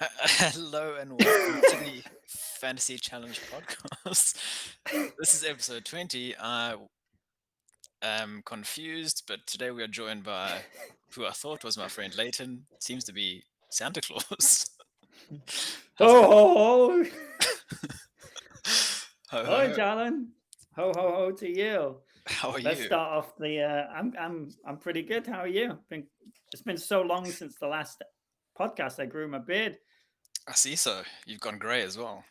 Hello and welcome to the Fantasy Challenge podcast. This is episode 20. I am confused, but today we are joined by who I thought was my friend Leighton. Seems to be Santa Claus. How's it Ho going? ho ho! Ho, ho, Hi, ho. Jalen. Ho ho ho to you. How are Let's you? start off the. I'm pretty good. How are you? It's been so long since the last podcast. I grew my beard. I see so. You've gone grey as well.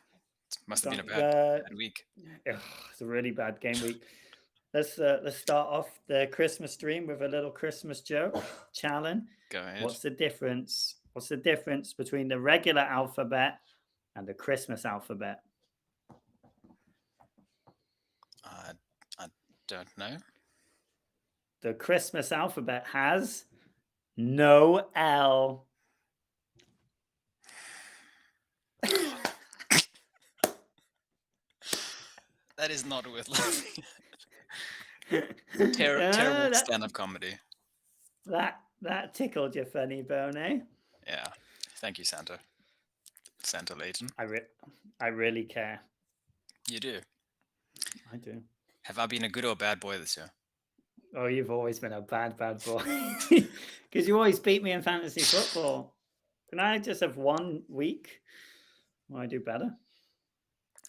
Must have been a Got bad week. ugh, it's a really bad game week. Let's start off the Christmas stream with a little Christmas joke. Challen, Go ahead. what's the difference? What's the difference between the regular alphabet and the Christmas alphabet? I don't know. The Christmas alphabet has no L. That is not worth laughing. Terrible stand-up comedy. That tickled your funny bone, eh? Yeah. Thank you, Santa. Santa Leighton. I really care. You do. I do. Have I been a good or bad boy this year? Oh, you've always been a bad boy. Because you always beat me in fantasy football. Can I just have 1 week where I do better?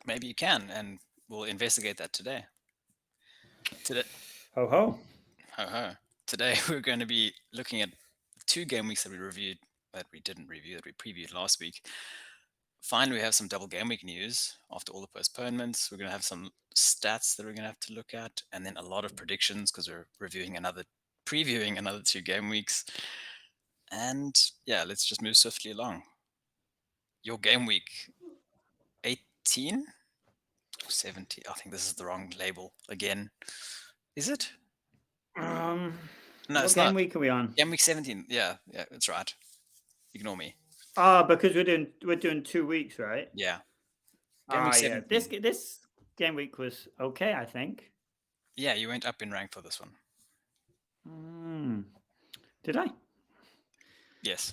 Maybe you can, and we'll investigate that today. Ho ho. Ho ho. Today we're going to be looking at 2 game weeks that we didn't review, that we previewed last week. Finally, we have some double game week news after all the postponements. We're going to have some stats that we're going to have to look at, and then a lot of predictions because we're previewing another 2 game weeks. And yeah, let's just move swiftly along. Your game week 18? 70. I think this is the wrong label again. Is it? No, what it's game not. week are we on? Game week 17. Yeah, that's right. Ignore me. Because we're doing 2 weeks, right? Yeah. Game week Yeah. 17. This game week was okay, I think. Yeah, you went up in rank for this one. Did I? Yes.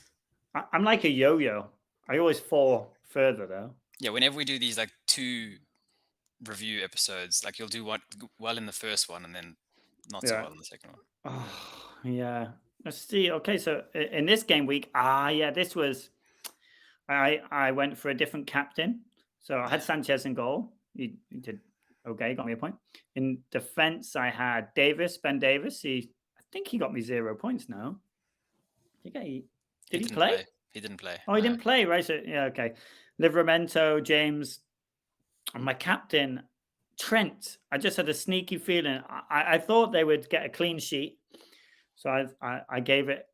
I'm like a yo-yo. I always fall further though. Yeah, whenever we do these like 2 review episodes, like you'll do well in the first one and then not so Yeah. well in the second one. Oh, yeah. Let's see. Okay, so in this game week, this was I went for a different captain. So I had Sanchez in goal. He did okay, got me a point. In defense, I had Ben Davis. I think he got me 0 points now. Did he play? He didn't play. Oh, he No. didn't play, right? So yeah, okay. Livramento, James, and my captain, Trent. I just had a sneaky feeling. I thought they would get a clean sheet. So I gave it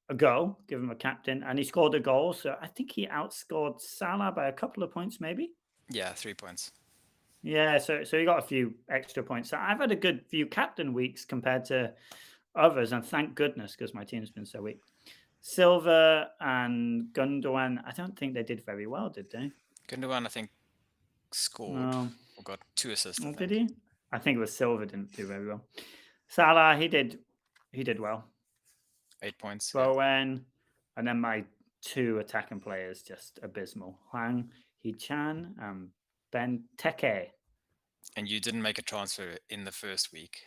a go, give him a captain, and he scored a goal. So I think he outscored Salah by a couple of points, maybe. Yeah, 3 points. Yeah, so he got a few extra points. So I've had a good few captain weeks compared to others, and thank goodness because my team's been so weak. Silva and Gundogan, I don't think they did very well, did they? Gundogan, I think, scored No. or got 2 assists, I Oh, think. did he? I think it was Silva didn't do very well. Salah, he did well. 8 points. Yeah. Bowen, and then my 2 attacking players just abysmal. Hwang Hee-chan and Ben Teke. And you didn't make a transfer in the first week.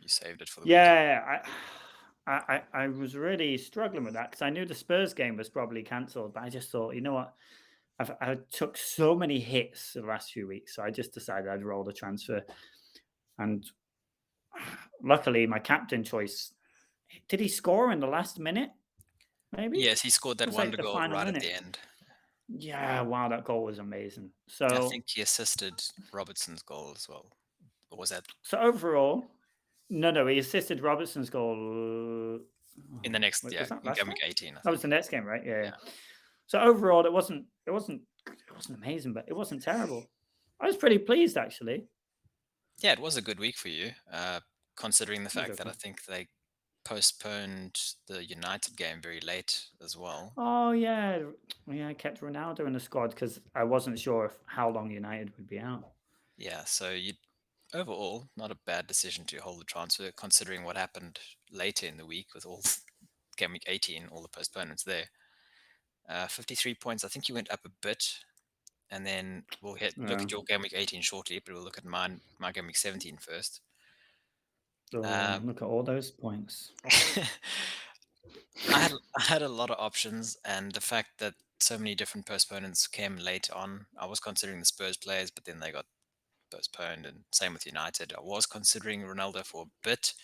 You saved it for the Yeah, I was really struggling with that because I knew the Spurs game was probably cancelled, but I just thought, you know what? I took so many hits the last few weeks, so I just decided I'd roll the transfer. And luckily, my captain choice, did he score in the last minute? Maybe? Yes, he scored that It was wonder like the goal final right at minute. the end. Yeah, wow, that goal was amazing. I So, think he assisted Robertson's goal as well. Or was that so overall, no, he assisted Robertson's goal. in the next? Was Yeah, that in last game game? week 18, I That was think. the next game, right? Yeah. Yeah. So overall, it wasn't amazing, but it wasn't terrible. I was pretty pleased actually. Yeah, it was a good week for you, considering the It was fact that I okay. think they postponed the United game very late as well. Oh yeah, I kept Ronaldo in the squad because I wasn't sure how long United would be out. Yeah, so overall, not a bad decision to hold the transfer, considering what happened later in the week with all game week 18, all the postponements there. 53 points. I think you went up a bit, and then we'll look Uh, at your game week 18 shortly, but we'll look at my game week 17 first. oh, Um, look at all those points. I had a lot of options, and the fact that so many different postponements came late on, I was considering the Spurs players, but then they got postponed, and same with United. I was considering Ronaldo for a bit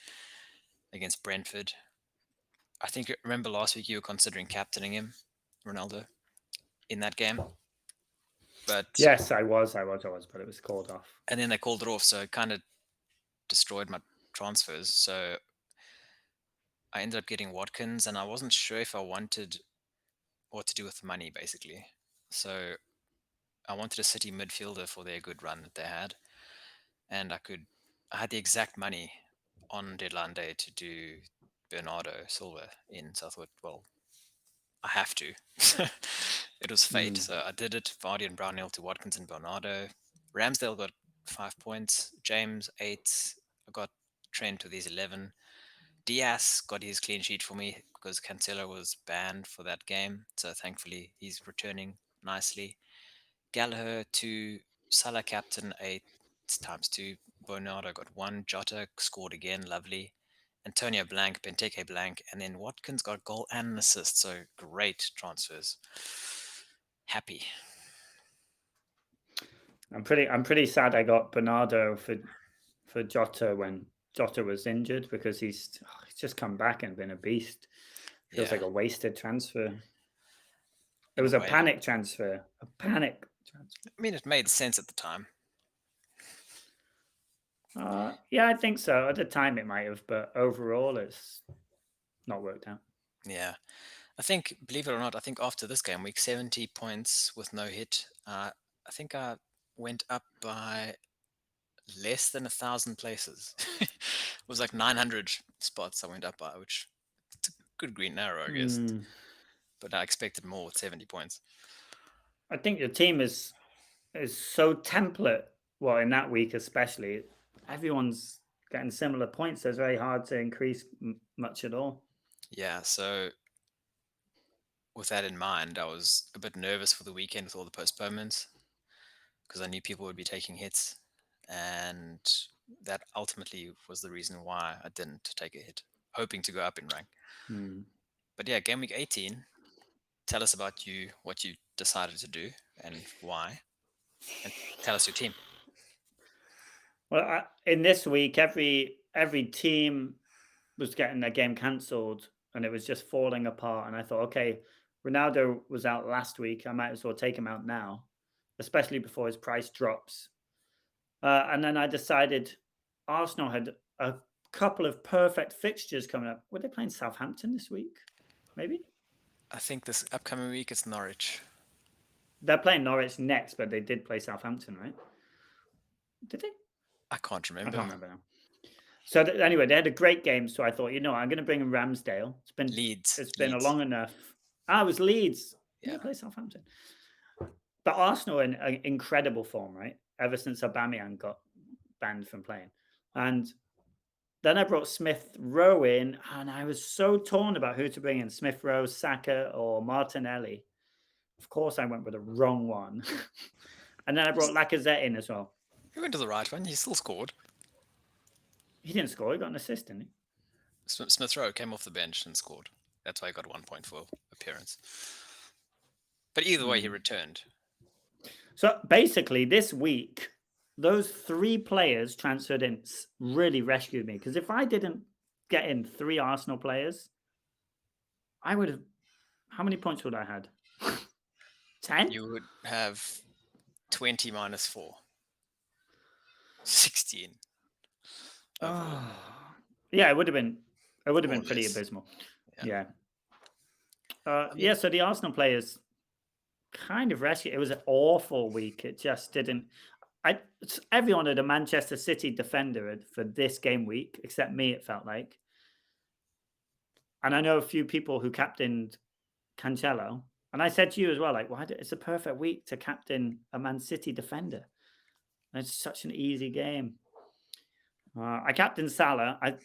against Brentford. I think remember last week you were considering captaining him, Ronaldo, in that game, but Yes, I was, but it was called off. and then they called it off, so it kind of destroyed my transfers. So I ended up getting Watkins, and I wasn't sure if I wanted what to do with the money, basically. So I wanted a City midfielder for their good run that they had, and I had the exact money on deadline day to do Bernardo Silva in. So I thought, well, I have to. It was fate. Mm. So I did it. Vardy and Brownhill to Watkins and Bernardo. Ramsdale got 5 points. James 8. I got Trent with his 11. Diaz got his clean sheet for me because Cancelo was banned for that game. So thankfully he's returning nicely. Gallagher 2. Salah captain 8 times 2. Bernardo got 1. Jota scored again. Lovely. Antonio blank, Benteke blank, and then Watkins got a goal and an assist. So great transfers. Happy. I'm pretty sad I got Bernardo for Jota when Jota was injured because he's just come back and been a beast. Feels Yeah, like a wasted transfer. It in a was a way. panic transfer. A panic transfer. I mean, it made sense at the time. Yeah, I think so. At the time, it might have, but overall, it's not worked out. Yeah. I think, believe it or not, I think after this game week, 70 points with no hit. I think I went up by less than 1,000 places. It was like 900 spots I went up by, which it's a good green arrow, I guess. Hmm. But I expected more with 70 points. I think your team is so template. Well, in that week especially, everyone's getting similar points. So it's very hard to increase much at all. Yeah, so with that in mind, I was a bit nervous for the weekend with all the postponements because I knew people would be taking hits. And that ultimately was the reason why I didn't take a hit, hoping to go up in rank. Hmm. But yeah, game week 18, tell us about you, what you decided to do and why, and tell us your team. Well, in this week, every team was getting their game cancelled, and it was just falling apart. And I thought, okay, Ronaldo was out last week. I might as well take him out now, especially before his price drops. And then I decided Arsenal had a couple of perfect fixtures coming up. Were they playing Southampton this week? Maybe I think this upcoming week is Norwich. they're playing Norwich next, but they did play Southampton, right? Did they? I can't I remember. can't remember now. So anyway, they had a great game. So I thought, I'm going to bring in Ramsdale. Leeds. It's been a Leeds. long enough. Ah, it was Leeds. Did Yeah. they play Southampton? But Arsenal in incredible form, right? Ever since Aubameyang got banned from playing, and then I brought Smith Rowe in, and I was so torn about who to bring in: Smith Rowe, Saka, or Martinelli. Of course, I went with the wrong one, and then I brought Lacazette in as well. You went to the right one. He still scored. He didn't score; he got an assist, didn't he? Smith Rowe came off the bench and scored. That's why he got 1 point for appearance. But either way, he Hmm. returned. So basically, this week, those three players transferred in really rescued me because if I didn't get in three Arsenal players, I would have. How many points would I had? 10? You would have 20 minus 4. 16 overall, Oh, yeah, it would have been. It would have or been pretty less. abysmal. Yeah. Yeah. I Yeah. mean, So the Arsenal players kind of rescued. It was an awful week. It just didn't. Everyone had a Manchester City defender for this game week, except me. It felt like, and I know a few people who captained Cancelo, and I said to you as well, like, it's a perfect week to captain a Man City defender. And it's such an easy game. I captained Salah. I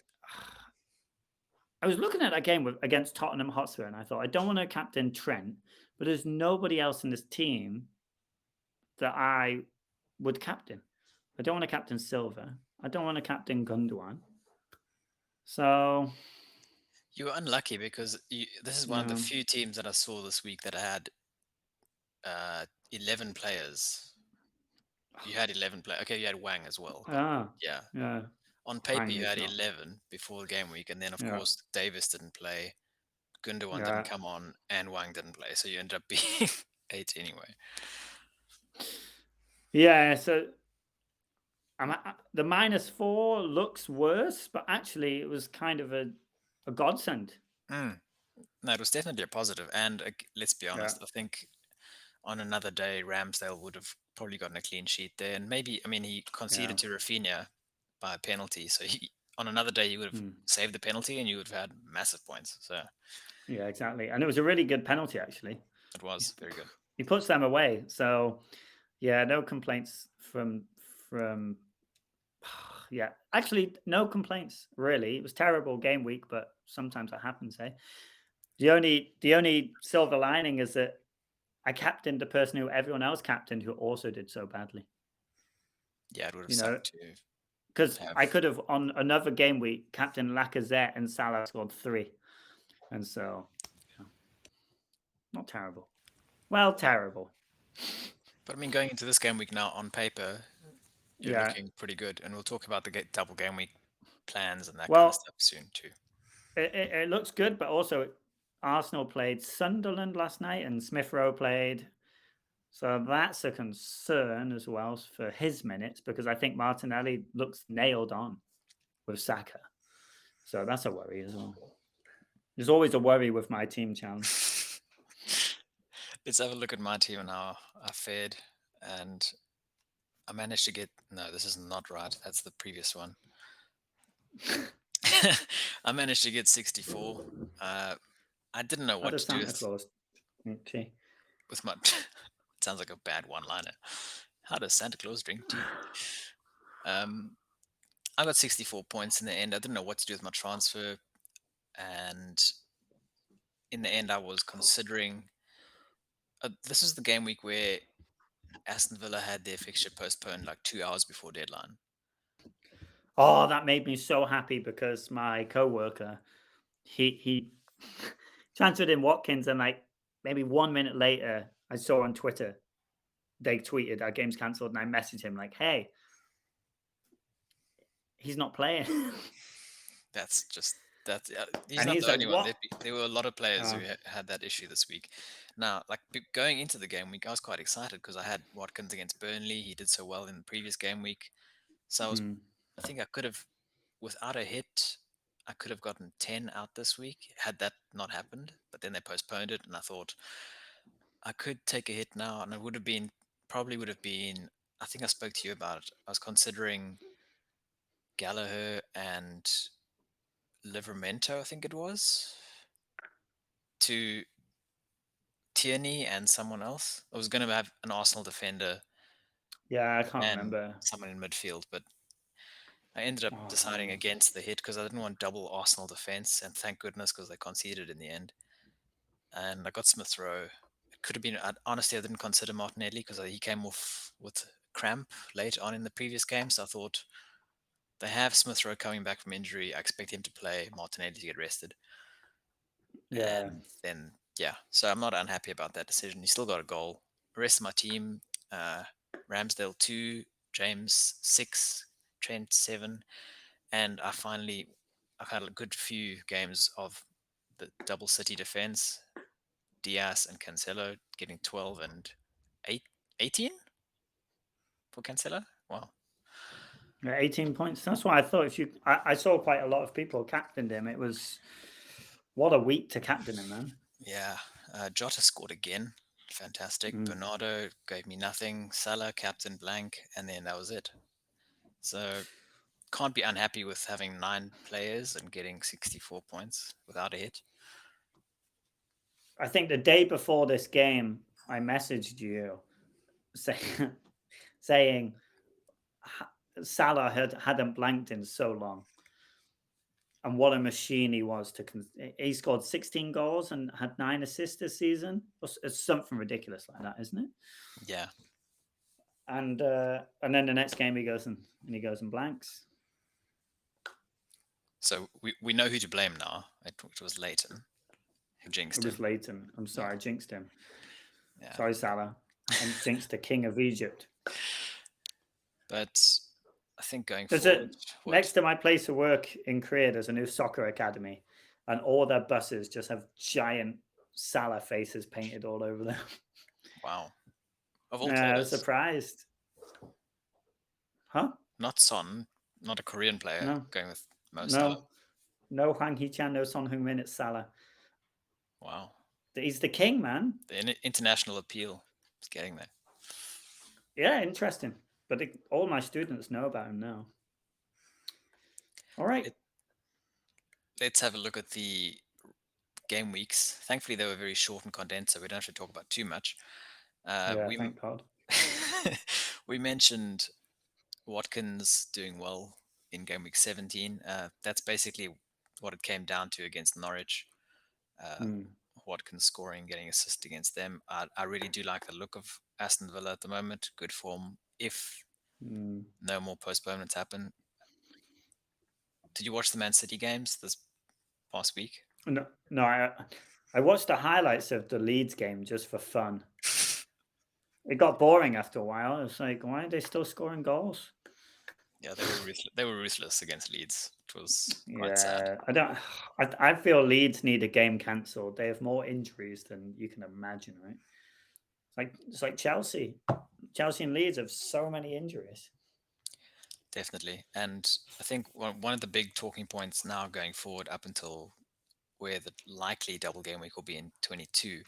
was looking at that game against Tottenham Hotspur, and I thought I don't want to captain Trent but there's nobody else in this team that I would captain. I don't want to captain Silver. I don't want to captain Gundogan. So You were unlucky because this is one of the yeah. few teams that I saw this week that had 11 players. You had 11 players. Okay, you had Wang as well, but Ah, yeah. yeah. On paper, Wang you is had not. 11 before the game week, and then, of Yeah. course, Davis didn't play, Gundogan didn't Yeah. come on, and Wang didn't play. So you ended up being 8 anyway. Yeah. So the -4 looks worse, but actually it was kind of a godsend. Mm. No, it was definitely a positive. And let's be Yeah. honest, I think on another day, Ramsdale would have probably gotten a clean sheet there. And maybe, I mean, he Yeah. conceded to Rafinha by a penalty. So on another day, he would have Mm. saved the penalty and you would have had massive points. So Yeah, exactly. And it was a really good penalty, actually. it was very good. He puts them away. So yeah, no complaints from yeah. Actually, no complaints really. It was terrible game week, but sometimes that happens, eh? The only silver lining is that I captained the person who everyone else captained who also did so badly. Yeah, it would have You know, sucked to because have. I could have on another game week captain Lacazette and Salah scored 3, and so yeah, not terrible. Well, terrible. But I mean, going into this game week now, on paper, you're Yeah. looking pretty good. And we'll talk about the double game week plans and that kind of Well, stuff soon, too. it looks good, but also Arsenal played Sunderland last night, and Smith Rowe played. So that's a concern as well for his minutes because I think Martinelli looks nailed on with Saka. So that's a worry as well. There's always a worry with my team challenge. Let's have a look at my team and how I fared. And I managed to get. No, this is not right. That's the previous one. I managed to get 64. Uh, I didn't know How what does to do Santa Claus? Okay. with my. It sounds like a bad one-liner. How does Santa Claus drink tea? Um, I got 64 points in the end. I didn't know what to do with my transfer, and in the end, I was considering. This is the game week where Aston Villa had their fixture postponed like 2 hours before deadline. Oh, that made me so happy because my coworker, he transferred in Watkins, and like maybe 1 minute later, I saw on Twitter they tweeted our game's cancelled, and I messaged him like, "Hey, he's not playing," That's just that. He's and not he's the like, only one. "What?" There were a lot of players who Uh, had that issue this week. Now, like going into the game week, I was quite excited because I had Watkins against Burnley. He did so well in the previous game week, so mm, I think I could have, without a hit, I could have gotten 10 out this week had that not happened. But then they postponed it, and I thought I could take a hit now, and it would have been probably would have been. I think I spoke to you about it. I was considering Gallagher and Livermento, I think it was, to Tierney and someone else. I was going to have an Arsenal defender yeah, I can't and remember. someone in midfield, but I ended up Oh, I can't deciding remember. against the hit because I didn't want double Arsenal defense, and thank goodness because they conceded in the end. And I got Smith Rowe. It could have been, honestly, I didn't consider Martinelli because he came off with cramp late on in the previous game, so I thought they have Smith Rowe coming back from injury. I expect him to play, Martinelli to get rested. Yeah, And then, yeah, so I'm not unhappy about that decision. He still got a goal. The rest of my team, uh, Ramsdale 2, James 6, Trent 7. And I've had a good few games of the double city defense, Diaz and Cancelo getting 12 and 8, 18 for Cancelo. Wow. yeah, 18 points. That's why I thought if you, I saw quite a lot of people captained him. It was what a week to captain him, man. Yeah. Jota scored again. Fantastic. Mm. Bernardo gave me nothing. Salah, captain blank. And then that was it. So can't be unhappy with having 9 players and getting 64 points without a hit. I think the day before this game, I messaged you say, saying Salah hadn't blanked in so long. and what a machine he was to. He scored 16 goals and had 9 assists this season. It's something ridiculous like that, isn't it? Yeah. And then the next game he goes and blanks. So we know who to blame now. It was Leighton who It jinxed was him. Leighton. I'm Yeah. sorry, I jinxed him. Yeah. Sorry, Salah. I jinxed the king of Egypt. But I think going There's forward, a what? next to my place of work in Korea, there's a new soccer academy, and all their buses just have giant Salah faces painted all over them. Wow. Of all I was players, surprised. Huh? not Son, not a Korean player No, going with Mo Salah. no, no Hwang Hee-chan, no Son Heung-min, it's Salah. Wow. He's the king, man. The international appeal is getting there. Yeah, interesting. But all my students know about him now. All right. Let, let's have a look at the game weeks. Thankfully, they were very short and condensed, so we don't have to talk about too much. Yeah, We thank God. we mentioned Watkins doing well in game week 17. That's basically what it came down to against Norwich. Uh, Mm, Watkins scoring, getting assist against them. I really do like the look of Aston Villa at the moment. Good form. If mm. no more postponements happen. Did you watch the Man City games this past week? No, no, I watched the highlights of the Leeds game just for fun. It got boring after a while. It's like, why are they still scoring goals? Yeah, they were ruthless. They were ruthless against Leeds. It was quite sad. Yeah, I don't. I feel Leeds need a game cancelled. They have more injuries than you can imagine, right? It's like Chelsea. Chelsea and Leeds have so many injuries. Definitely. And I think one of the big talking points now going forward, up until where the likely double game week will be in 22,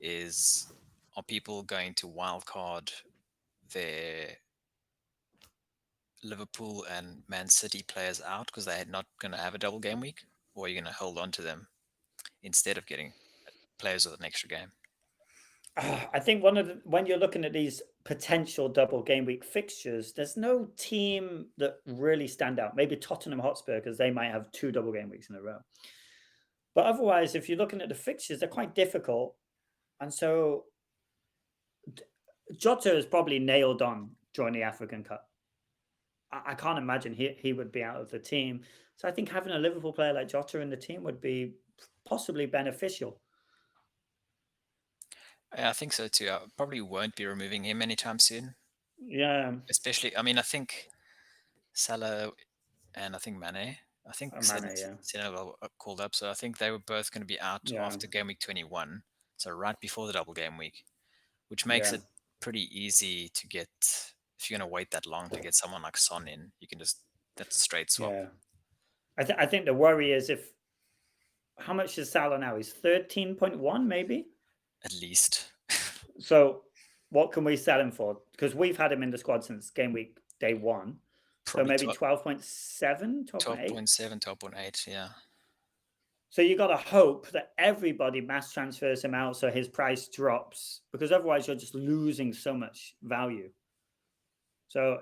is are people going to wildcard their Liverpool and Man City players out because they're not going to have a double game week, or are you going to hold on to them instead of getting players with an extra game? I think when you're looking at these potential double game week fixtures, there's no team that really stand out. Maybe Tottenham Hotspur because they might have 2 double game weeks in a row. But otherwise, if you're looking at the fixtures, they're quite difficult. And so Jota is probably nailed on during the African Cup. I can't imagine he would be out of the team. So I think having a Liverpool player like Jota in the team would be possibly beneficial. Yeah, I think so too. I probably won't be removing him anytime soon. Yeah, Especially, I mean, I think Salah and I think Mane. I think Mane, yeah, Senegal called up, so I think they were both going to be out yeah, after game week 21, so right before the double game week, which makes yeah, it pretty easy to get. If you're going to wait that long to get someone like Son in, you can just that's a straight swap yeah. I think the worry is if how much is Salah now? He's 13.1 maybe. at least. So what can we sell him for? Because we've had him in the squad since game week day one. So Probably maybe 12.7, 12.8. 12.7, 12.8. Yeah, So you got to hope that everybody mass transfers him out so his price drops because otherwise you're just losing so much value. So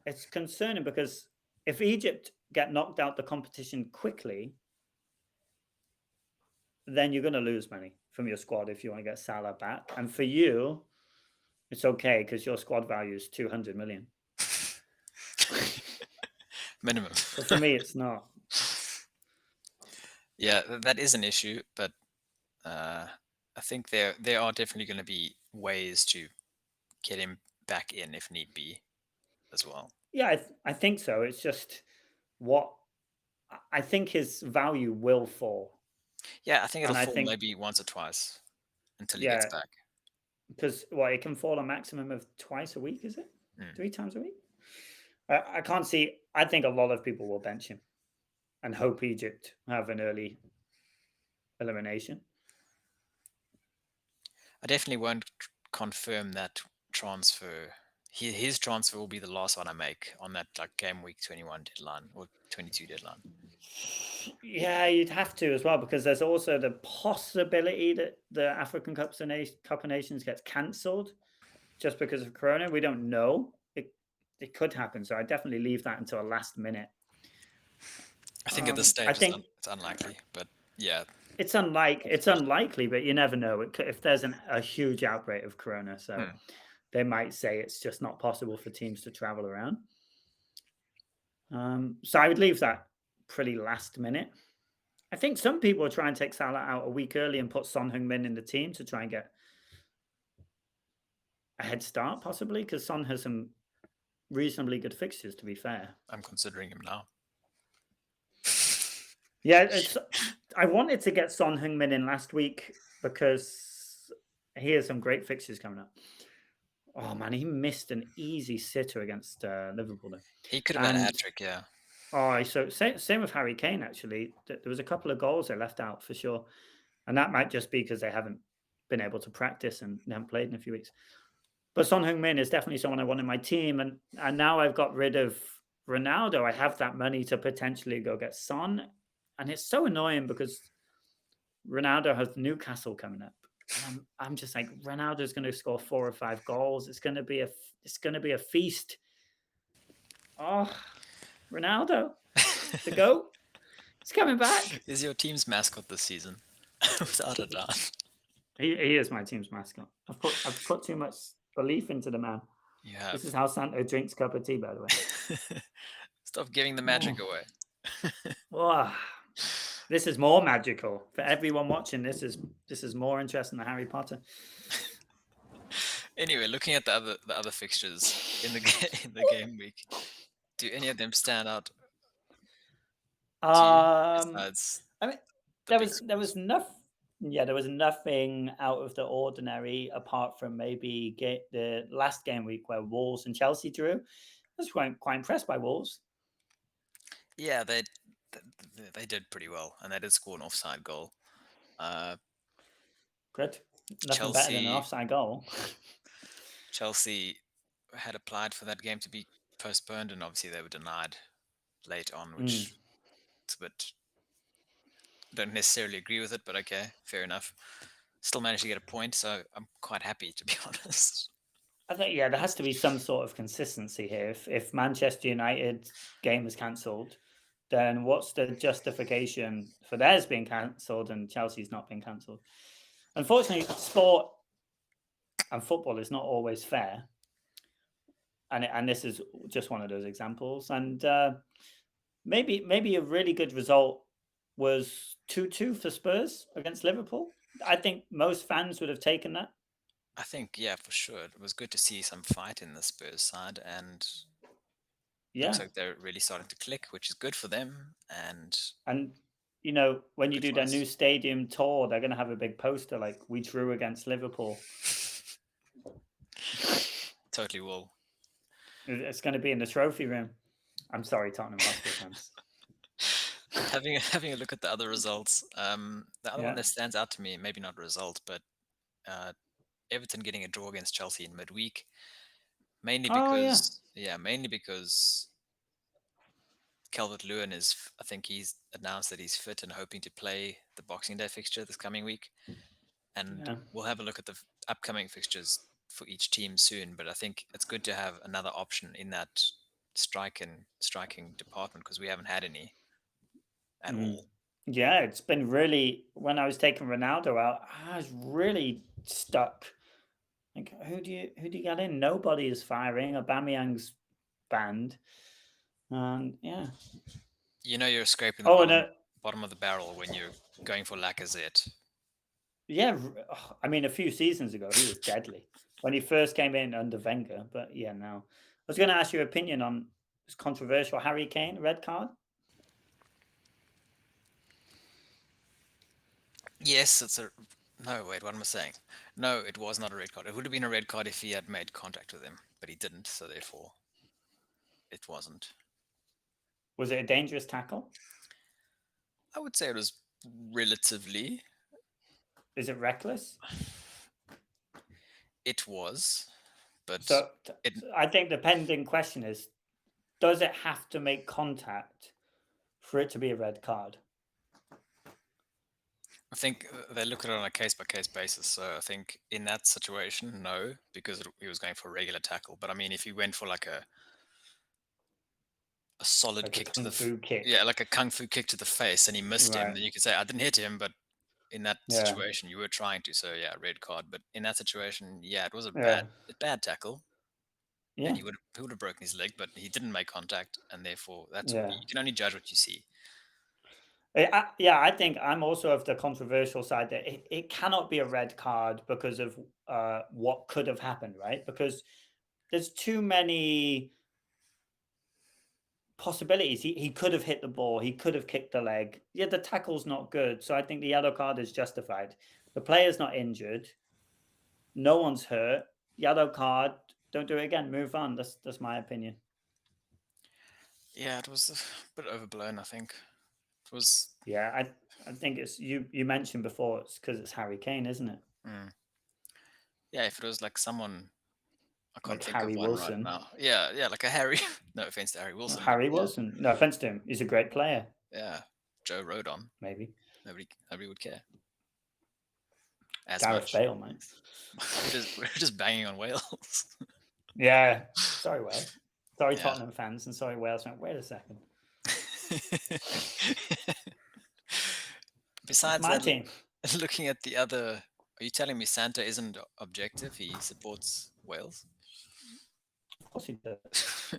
it's concerning because if Egypt get knocked out the competition quickly, then you're going to lose money from your squad if you want to get Salah back. And for you, it's okay because your squad value is 200 million. minimum. But for me, it's not. Yeah, that is an issue, but uh, I think there are definitely going to be ways to get him back in if need be as well. Yeah, I think so. It's just what I think his value will fall. Yeah, I think it'll And I fall think, maybe once or twice until he gets yeah, back. because what it can fall a maximum of twice a week, is it? Mm. 3 times a week? I can't see. I think a lot of people will bench him and hope Egypt have an early elimination. I definitely won't confirm that transfer. His transfer will be the last one I make on that like game week 21 deadline or 22 deadline. Yeah, you'd have to as well because there's also the possibility that the African Cup of Nations gets cancelled just because of Corona. We don't know. It could happen. So I definitely leave that until a last minute. I think at this I stage think it's unlikely, but yeah, it's unlikely, but you never know. If there's a huge outbreak of corona, so hmm, they might say it's just not possible for teams to travel around. So I would leave that pretty last minute. I think some people are trying to take Salah out a week early and put Son Heung-min in the team to try and get a head start, possibly, because Son has some reasonably good fixtures, to be fair. I'm considering him now. Yeah, I wanted to get Son Heung-min in last week because he has some great fixtures coming up. Oh man, he missed an easy sitter against Liverpool, though. He could have had a hat And trick, yeah. oh, so same with Harry Kane. Actually, there was a couple of goals they left out for sure, and that might just be because they haven't been able to practice and they haven't played in a few weeks. But Son Heung-min is definitely someone I want in my team, and now I've got rid of Ronaldo. I have that money to potentially go get Son, and it's so annoying because Ronaldo has Newcastle coming up, and I'm just like Ronaldo's going to score 4 or 5 goals. It's going to be a feast. Oh, Ronaldo, the goat, he's coming back. Is your team's mascot this season? Without a doubt. He is my team's mascot. I've put too much belief into the man. You This is have. how Santa drinks cup of tea, by the way. Stop giving the magic Oh, away. oh, this is more magical for everyone watching. This is more interesting than Harry Potter. Anyway, looking at the other fixtures in the in the game week, do any of them stand out to you Um, besides I mean, the there big was there scores? was nothing. Yeah, there was nothing out of the ordinary apart from maybe the last game week where Wolves and Chelsea drew. I was quite impressed by Wolves. Yeah, they did pretty well, and they did score an offside goal. Uh, Good, nothing better than an Chelsea offside goal. Chelsea had applied for that game to be postponed, and obviously they were denied late on, Mm. which it's a bit don't necessarily agree with it, but okay, fair enough. Still managed to get a point, so I'm quite happy to be honest. I think there has to be some sort of consistency here. If Manchester United game is cancelled, then what's the justification for theirs being cancelled and Chelsea's not being cancelled? Unfortunately, sport and football is not always fair, and this is just one of those examples. And maybe a really good result was 2-2 for Spurs against Liverpool. I think most fans would have taken that. I think, yeah, for sure, it was good to see some fight in the Spurs side, and looks Yeah, like they're really starting to click, which is good for them and and when you good do for their new us. stadium tour, they're going to have a big poster like "We drew against Liverpool." Totally will. It's going to be in the trophy room. I'm sorry, Tottenham Hotspur fans. Having a look at the other results, the other one Yeah. that stands out to me, maybe not a result, but uh, Everton getting a draw against Chelsea in midweek, Oh yeah. mainly because Calvert-Lewin I think he's announced that he's fit and hoping to play the Boxing Day fixture this coming week. And Yeah. we'll have a look at the upcoming fixtures for each team soon. But I think it's good to have another option in that striking department because we haven't had any at Mm. all. Yeah, it's been really. When I was taking Ronaldo out, I was really stuck. Like, who do you get in? Nobody is firing. Aubameyang's banned, and yeah. You know you're scraping the Oh, bottom of the barrel when you're going for Lacazette. yeah. I mean, a few seasons ago, he was deadly when he first came in under Wenger. But yeah, now I was going to ask your opinion on this controversial Harry Kane red card. Yes, it's a no. Wait, what am I saying? No, it was not a red card. It would have been a red card if he had made contact with him, but he didn't, so therefore it wasn't. Was it a dangerous tackle? I would say it was relatively. Is it reckless? It was, but So, it. so I think the pending question is: does it have to make contact for it to be a red card? I think they look at it on a case by case basis. So I think in that situation, no, because he was going for a regular tackle. But I mean, if he went for like a a solid like a kick to kung fu yeah, kick. like a kung fu kick to the face, and he missed him, Right. then you could say I didn't hit him, but in that Yeah. situation you were trying to, so yeah, red card. But in that situation, yeah, it was Yeah. a bad tackle, and Yeah. he would have broken his leg, but he didn't make contact, and therefore that's Yeah. you can only judge what you see. Yeah, I think I'm also of the controversial side that it cannot be a red card because of what could have happened, right? Because there's too many possibilities. He could have hit the ball. He could have kicked the leg. Yeah, the tackle's not good. So I think the yellow card is justified. The player's not injured. No one's hurt. Yellow card. Don't do it again. Move on. That's my opinion. Yeah, it was a bit overblown, I think. It was Yeah, I think it's you mentioned before. It's because it's Harry Kane, isn't it? mm, yeah, if it was like someone, I can't Like think of Harry one right Wilson. now. Yeah, yeah, like a Harry. No offense to Harry Wilson, but Harry yeah, Wilson. No offense to him. He's a great player. yeah, Joe Rodon. Maybe Nobody would care as Gareth much. Bale, mate. We're just banging on Wales. Yeah. Sorry, Wales. Sorry, Yeah. Tottenham fans, and sorry, Wales fans. Wait a second. It's Besides my that, team. looking at the other, are you telling me Santa isn't objective? He supports Wales. Of course he does.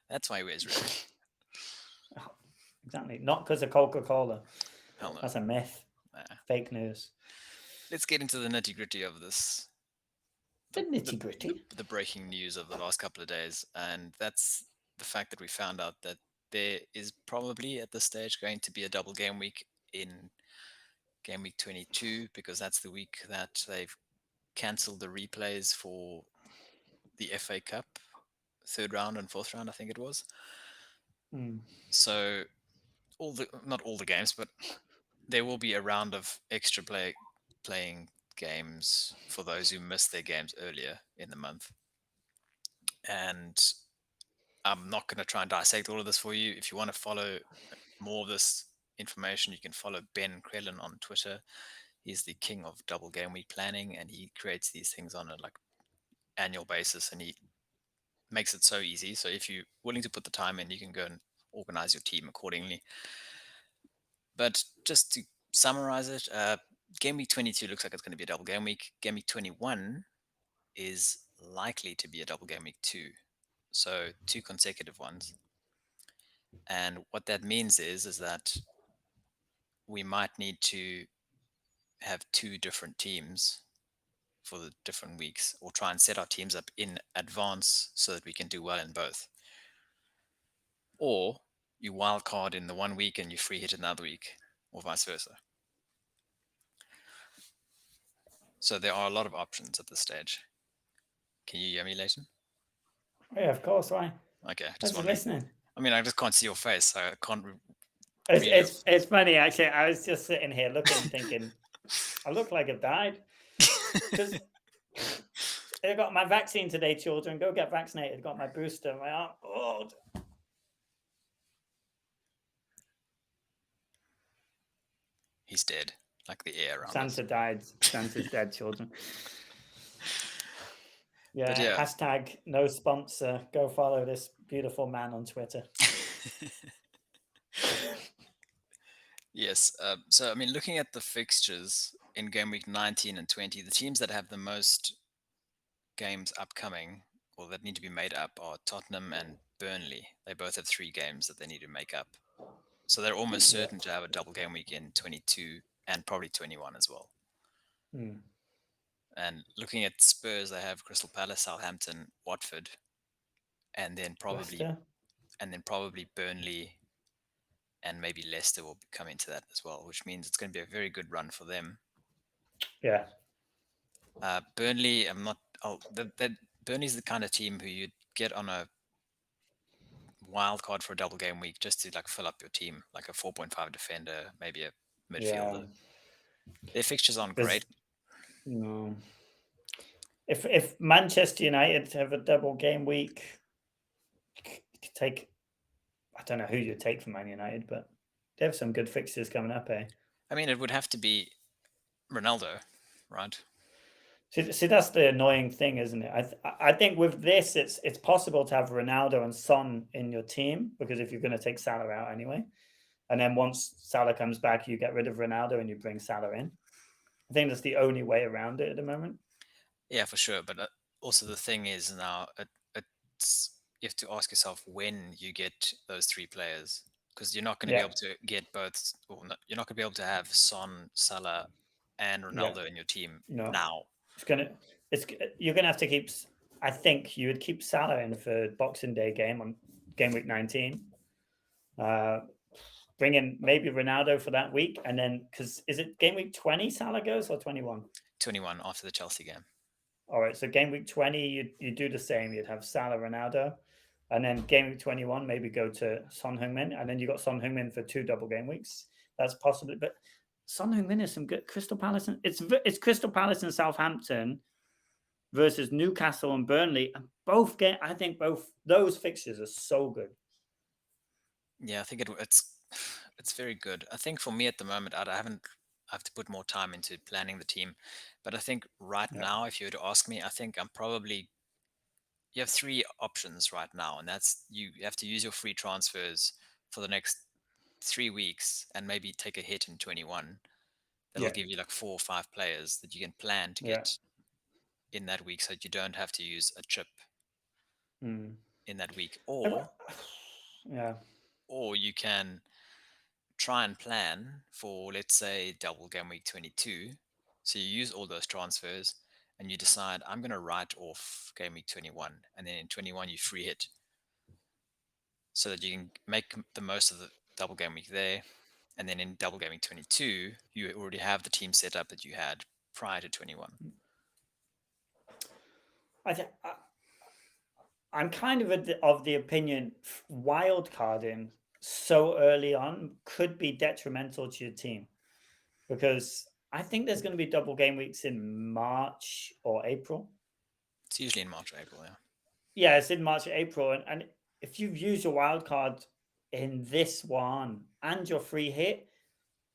That's why he wears red. Oh, exactly. Not because of Coca Cola. Hell no. That's a myth. Nah. Fake news. Let's get into the nitty gritty of this. The nitty gritty. The breaking news of the last couple of days, and that's the fact that we found out that there is probably at this stage going to be a double game week in game week 22, because that's the week that they've cancelled the replays for the FA Cup third round and fourth round, I think it was. Mm. So not all the games, but there will be a round of extra playing games for those who missed their games earlier in the month. And I'm not going to try and dissect all of this for you. If you want to follow more of this information, you can follow Ben Krellin on Twitter. He's the king of double game week planning, and he creates these things on a like annual basis, and he makes it so easy. So if you're willing to put the time in, you can go and organize your team accordingly. But just to summarize it, game week 22 looks like it's going to be a double game week. Game week 21 is likely to be a double game week too. So two consecutive ones. And what that means is that we might need to have two different teams for the different weeks, or try and set our teams up in advance so that we can do well in both. Or you wild card in the one week and you free hit another week, or vice versa. So there are a lot of options at this stage. Can you hear me, Leighton? Yeah, of course. Why? Okay, I just was wondering. listening. I mean, I just can't see your face, so I can't It's, read it's it's funny actually. I was just sitting here looking, thinking, I look like I've died because I got my vaccine today. Children, go get vaccinated. Got my booster. My arm. Oh, He's dead, like the air around us. Santa died. Santa's dead. Children. But Yeah. yeah. Hashtag no sponsor. Go follow this beautiful man on Twitter. Yes. So, I mean, looking at the fixtures in game week 19 and 20, the teams that have the most games upcoming or that need to be made up are Tottenham and Burnley. They both have 3 games that they need to make up. So they're almost Yeah. certain to have a double game week in 22 and probably 21 as well. Mm. And looking at Spurs, they have Crystal Palace, Southampton, Watford, and then probably Leicester. Burnley, and maybe Leicester will come into that as well, which means it's going to be a very good run for them. Yeah. Burnley, I'm not. Oh, that Burnley's the kind of team who you'd get on a wild card for a double game week just to like fill up your team, like a 4.5 defender, maybe a Yeah. midfielder. Their fixtures aren't great. There's no. If Manchester United have a double game week, take I don't know who you take from Man United, but they have some good fixtures coming up, eh? I mean, it would have to be Ronaldo, right? See, that's the annoying thing, isn't it? I think with this, it's possible to have Ronaldo and Son in your team because if you're going to take Salah out anyway, and then once Salah comes back, you get rid of Ronaldo and you bring Salah in. I think that's the only way around it at the moment. Yeah, for sure. But also the thing is now, you have to ask yourself when you get those three players, because you're not going to be Yeah, able to get both, or not, you're not going to be able to have Son, Salah, and yeah. Ronaldo in your team No, now. it's gonna. It's you're gonna have to keep. I think you would keep Salah in for Boxing Day game on game week 19. Uh, bring in maybe Ronaldo for that week, and then because is it game week 20 Salah goes or 21? 21 after the Chelsea game. All right, so game week 20, you do the same. You'd have Salah, Ronaldo, and then game week 21, maybe go to Son Heung-min, and then you got Son Heung-min for 2 double game weeks. That's possibly, but Son Heung-min is some good Crystal Palace. It's Crystal Palace and Southampton versus Newcastle and Burnley, and I think both those fixtures are so good. Yeah, I think it's very good. I think for me at the moment, I have to put more time into planning the team. But I think right Yeah, now, if you were to ask me, I think I'm probably you have three options right now, and that's you have to use your free transfers for the next 3 weeks and maybe take a hit in 21. That'll yeah, give you like 4 or 5 players that you can plan to yeah, get in that week, so that you don't have to use a chip mm. in that week, Yeah, or you can try and plan for, let's say, double game week 22. So you use all those transfers and you decide, I'm going to write off game week 21. And then in 21, you free hit so that you can make the most of the double game week there. And then in double game week 22, you already have the team set up that you had prior to 21. I think I'm kind of the opinion wild carding so early on could be detrimental to your team because I think there's going to be double game weeks in March or April. It's usually in March or April, yeah. Yeah, it's in March or April, and if you've used your wild card in this one and your free hit,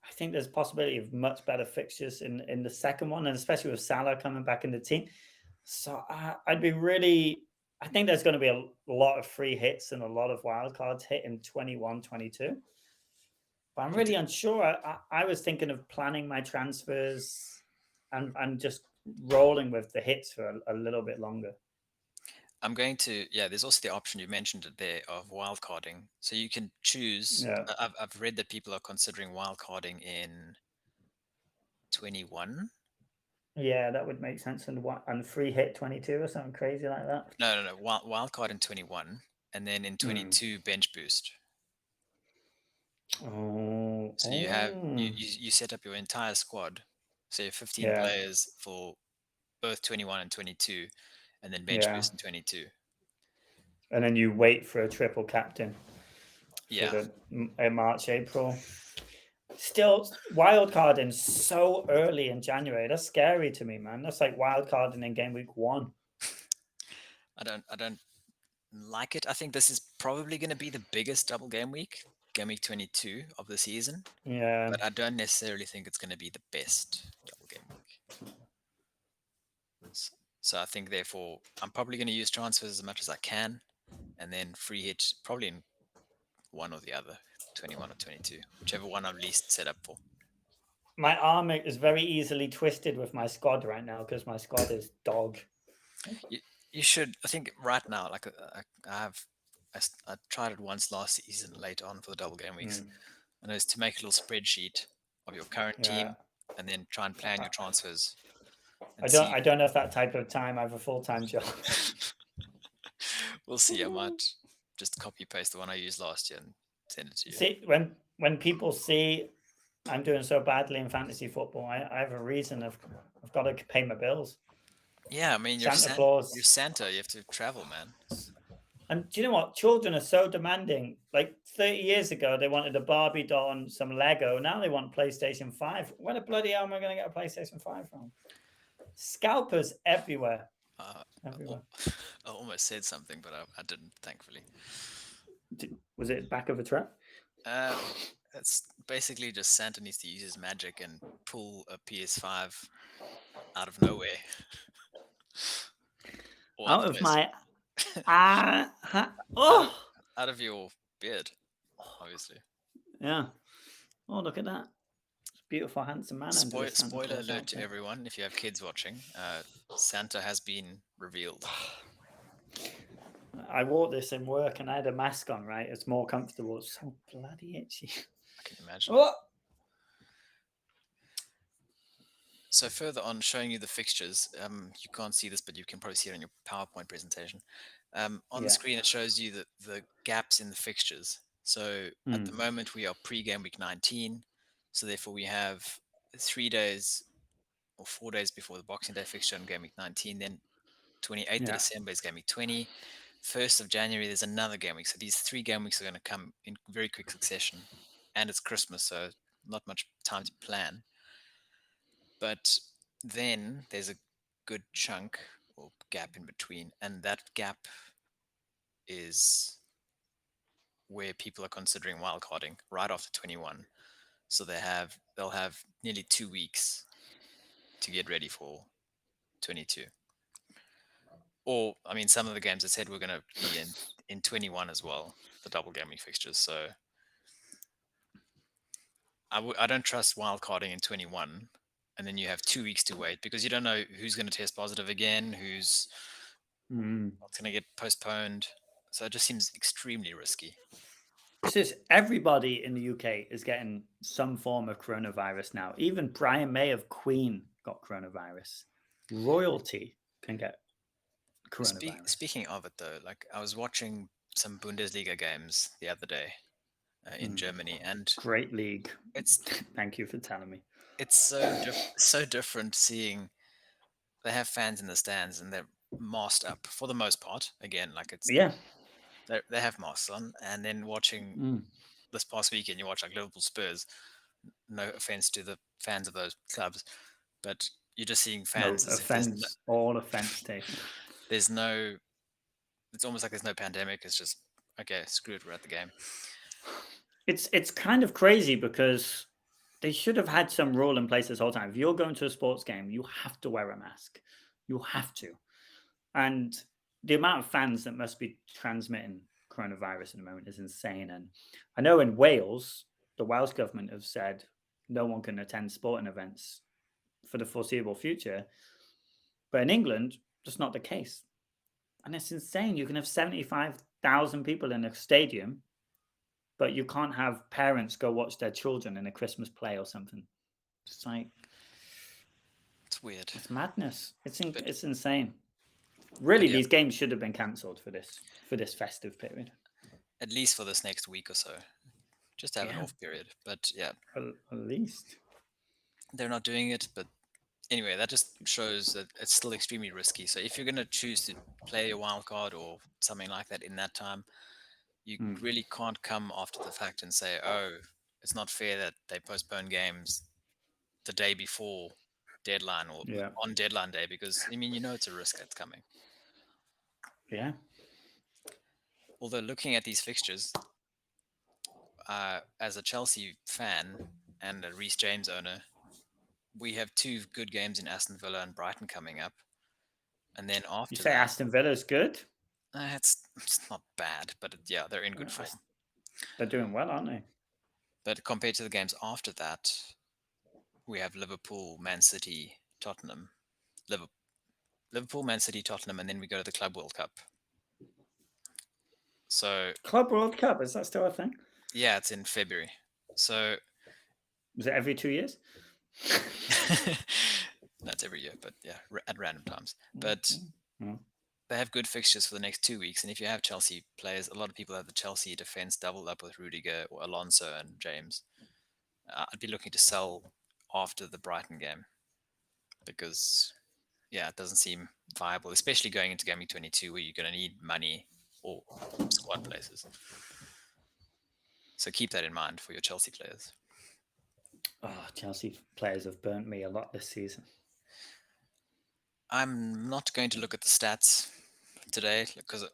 I think there's possibility of much better fixtures in the second one, and especially with Salah coming back in the team. So I'd be really. I think there's going to be a lot of free hits and a lot of wild cards hit in 21, 22. But I'm Ex- really unsure. I was thinking of planning my transfers and just rolling with the hits for a little bit longer. I'm going to, yeah, there's also the option, you mentioned it there, of wildcarding. So you can choose, Yeah. I've read that people are considering wildcarding in 21. Yeah, that would make sense. And free hit 22 or something crazy like that. No, no, no. Wild card in 21, and then in Hmm. 22 bench boost. Oh, So you have oh, you set up your entire squad. So you have 15 yeah, players for both 21 and 22, and then bench yeah. boost in 22. And then you wait for a triple captain for Yeah, the March, April. Still, wild carding so early in January. That's scary to me, man. That's like wild carding in game week 1. I don't like it. I think this is probably going to be the biggest double game week 22 of the season, Yeah, but I don't necessarily think it's going to be the best double game week. So I think therefore I'm probably going to use transfers as much as I can, and then free hit probably in one or the other, 21 or 22, whichever one I'm least set up for. my arm is very easily twisted with my squad right now because my squad is dog. You, you should, I think right now, like I tried it once last season late on for the double game weeks, Mm, and it was to make a little spreadsheet of your current yeah, team and then try and plan I, your transfers I and don't. see. I don't have that type of time. I have a full-time job. We'll see. I might just copy paste the one I used last year and send it to you. See, when people see I'm doing so badly in fantasy football, I have a reason. I've got to pay my bills. Yeah, I mean, Santa You're Claus. Santa. You have to travel, man. And do you know what? Children are so demanding. Like 30 years ago, they wanted a Barbie doll and some Lego. Now they want PlayStation 5. Where the bloody hell am I going to get a PlayStation 5 from? Scalpers everywhere. Uh, I Everywhere. I almost said something, but I didn't, thankfully. Was it back of a truck? Uh, it's basically just Santa needs to use his magic and pull a PS5 out of nowhere or Out other of place. my Out of oh out of your beard, obviously. yeah. Oh, look at that. Beautiful, handsome man under the Santa Spoiler Claus alert to outfit. everyone if you have kids watching. Santa has been revealed. I wore this in work and I had a mask on, right? It's more comfortable. It's so bloody itchy. I can imagine. Oh, So further on, showing you the fixtures. You can't see this, but you can probably see it on your PowerPoint presentation. On the yeah. screen, it shows you the gaps in the fixtures. So at the Mm, moment, we are pre-game week 19. So therefore, we have 3 days or 4 days before the Boxing Day fixture on game week 19. Then 28th of yeah. December is game week 20. 1st of January, there's another game week. So these 3 game weeks are going to come in very quick succession. And it's Christmas, so not much time to plan. But then there's a good chunk or gap in between, and that gap is where people are considering wildcarding right after 21. So they'll have nearly 2 weeks to get ready for 22. Or I mean, some of the games I said we're going to be in 21 as well, the double gaming fixtures. So I don't trust wildcarding in 21, and then you have 2 weeks to wait because you don't know who's going to test positive again, who's Mm. what's going to get postponed. So it just seems extremely risky. This is everybody in the UK is getting some form of coronavirus now. Even Brian May of Queen got coronavirus. Royalty can get coronavirus. Speaking of it though, like I was watching some Bundesliga games the other day in Mm. Germany, and Great league. it's Thank you for telling me. it's so different seeing they have fans in the stands and they're masked up for the most part. Again, like Yeah. they have masks on, and then watching Mm. this past weekend, you watch like Liverpool Spurs. No offense to the fans of those clubs, but you're just seeing No fans as if offense. All offense taken. there's no. It's almost like there's no pandemic. It's just okay, screw it. We're at the game. It's kind of crazy because they should have had some rule in place this whole time. If you're going to a sports game, you have to wear a mask. You have to. And the amount of fans that must be transmitting coronavirus at the moment is insane. And I know in Wales, the Welsh government have said no one can attend sporting events for the foreseeable future. But in England, that's not the case. And it's insane. You can have 75,000 people in a stadium, but you can't have parents go watch their children in a Christmas play or something. It's like, It's weird, it's madness. but It's insane. Really, yeah, these games should have been cancelled for this festive period. at least for this next week or so, just to have an Yeah, off period. But yeah, at least. they're not doing it. But anyway, that just shows that it's still extremely risky. So if you're going to choose to play a wild card or something like that in that time, you Mm, really can't come after the fact and say, "Oh, it's not fair that they postpone games the day before deadline or yeah, on deadline day," because I mean, it's a risk that's coming. yeah. Although looking at these fixtures, as a Chelsea fan and a Reece James owner, we have 2 good games in Aston Villa and Brighton coming up, and then You after say that, Aston Villa's good? it's not bad, but yeah, they're in good form. They're doing well, aren't they? But compared to the games after that, we have Liverpool, Man City, Tottenham, Liverpool, Man City, Tottenham, and then we go to the Club World Cup. So Club World Cup, is that still a thing? yeah, it's in February. So Is it every 2 years? that's every year, but yeah, at random times. Mm, But mm, mm. they have good fixtures for the next 2 weeks, and if you have Chelsea players, a lot of people have the Chelsea defense doubled up with Rudiger or Alonso and James. I'd be looking to sell after the Brighton game because yeah, it doesn't seem viable, especially going into game week 22 where you're going to need money or squad places. So keep that in mind for your Chelsea players. Oh, Chelsea players have burnt me a lot this season. I'm not going to look at the stats today because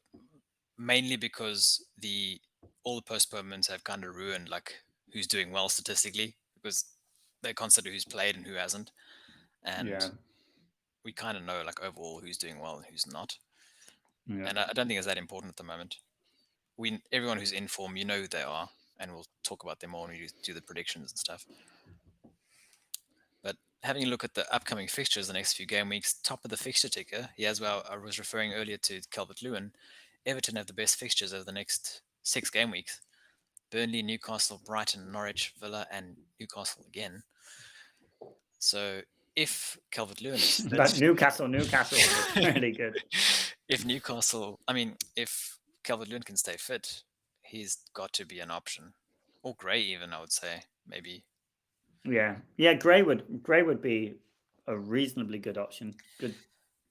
mainly because the all the postponements have kind of ruined like who's doing well statistically because they consider who's played and who hasn't. And Yeah. we kind of know like overall who's doing well and who's not. Yeah. And I don't think it's that important at the moment. Everyone who's in form, you know who they are, and we'll talk about them more when we do the predictions and stuff. But having a look at the upcoming fixtures the next few game weeks, top of the fixture ticker, here's where I was referring earlier to Calvert-Lewin. Everton have the best fixtures over the next 6 game weeks. Burnley, Newcastle, Brighton, Norwich, Villa, and Newcastle again. So if Calvert-Lewin is That fit, Newcastle looks really good. if Calvert-Lewin can stay fit, he's got to be an option. Or Gray even, I would say, maybe. Yeah, yeah. Gray would be a reasonably good option. Good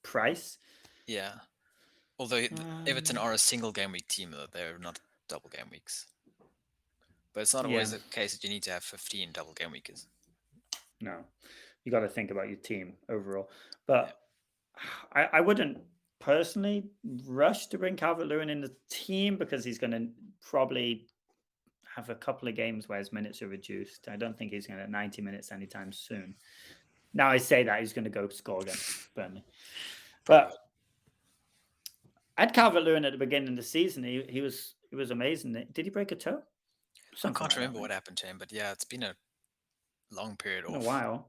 price. Yeah. Although Everton Um, are a single game week team, though. They're not double game weeks. But it's not yeah, always the case that you need to have 15 double game weekers. no, you got to think about your team overall. Yeah. But I wouldn't personally rush to bring Calvert Lewin in the team because he's going to probably have a couple of games where his minutes are reduced. I don't think he's going to 90 minutes anytime soon. Now I say that he's going to go score against Burnley, Probably. but I had Calvert Lewin at the beginning of the season. He was amazing. Did he break a toe? I Something can't like that, remember right? what happened to him, but yeah, it's been a long period In a off. while.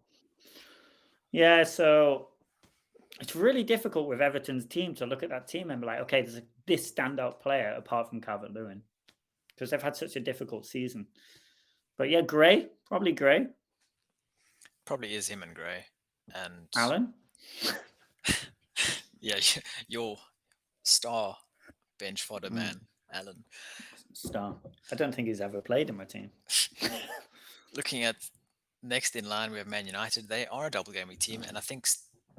Yeah, so it's really difficult with Everton's team to look at that team and be like, okay, there's this standout player apart from Calvert Lewin because they've had such a difficult season. But yeah, Gray, probably Gray. Probably is him and Gray. And Alan, yeah, your star bench fodder mm, man, Alan. star. I don't think he's ever played in my team. Looking at next in line, we have Man United. They are a double game week team, and I think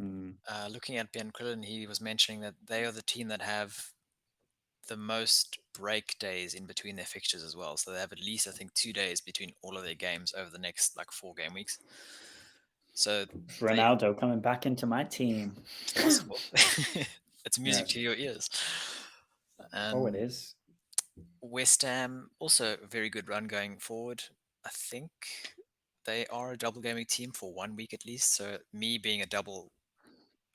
Mm, looking at Ben Quillen, he was mentioning that they are the team that have the most break days in between their fixtures as well. So they have at least, I think, 2 days between all of their games over the next like 4 game weeks. So they Ronaldo coming back into my team. possible. It's music Yes. to your ears. Oh, it And is. West Ham also a very good run going forward. I think they are a double gaming team for 1 week at least. So me being a double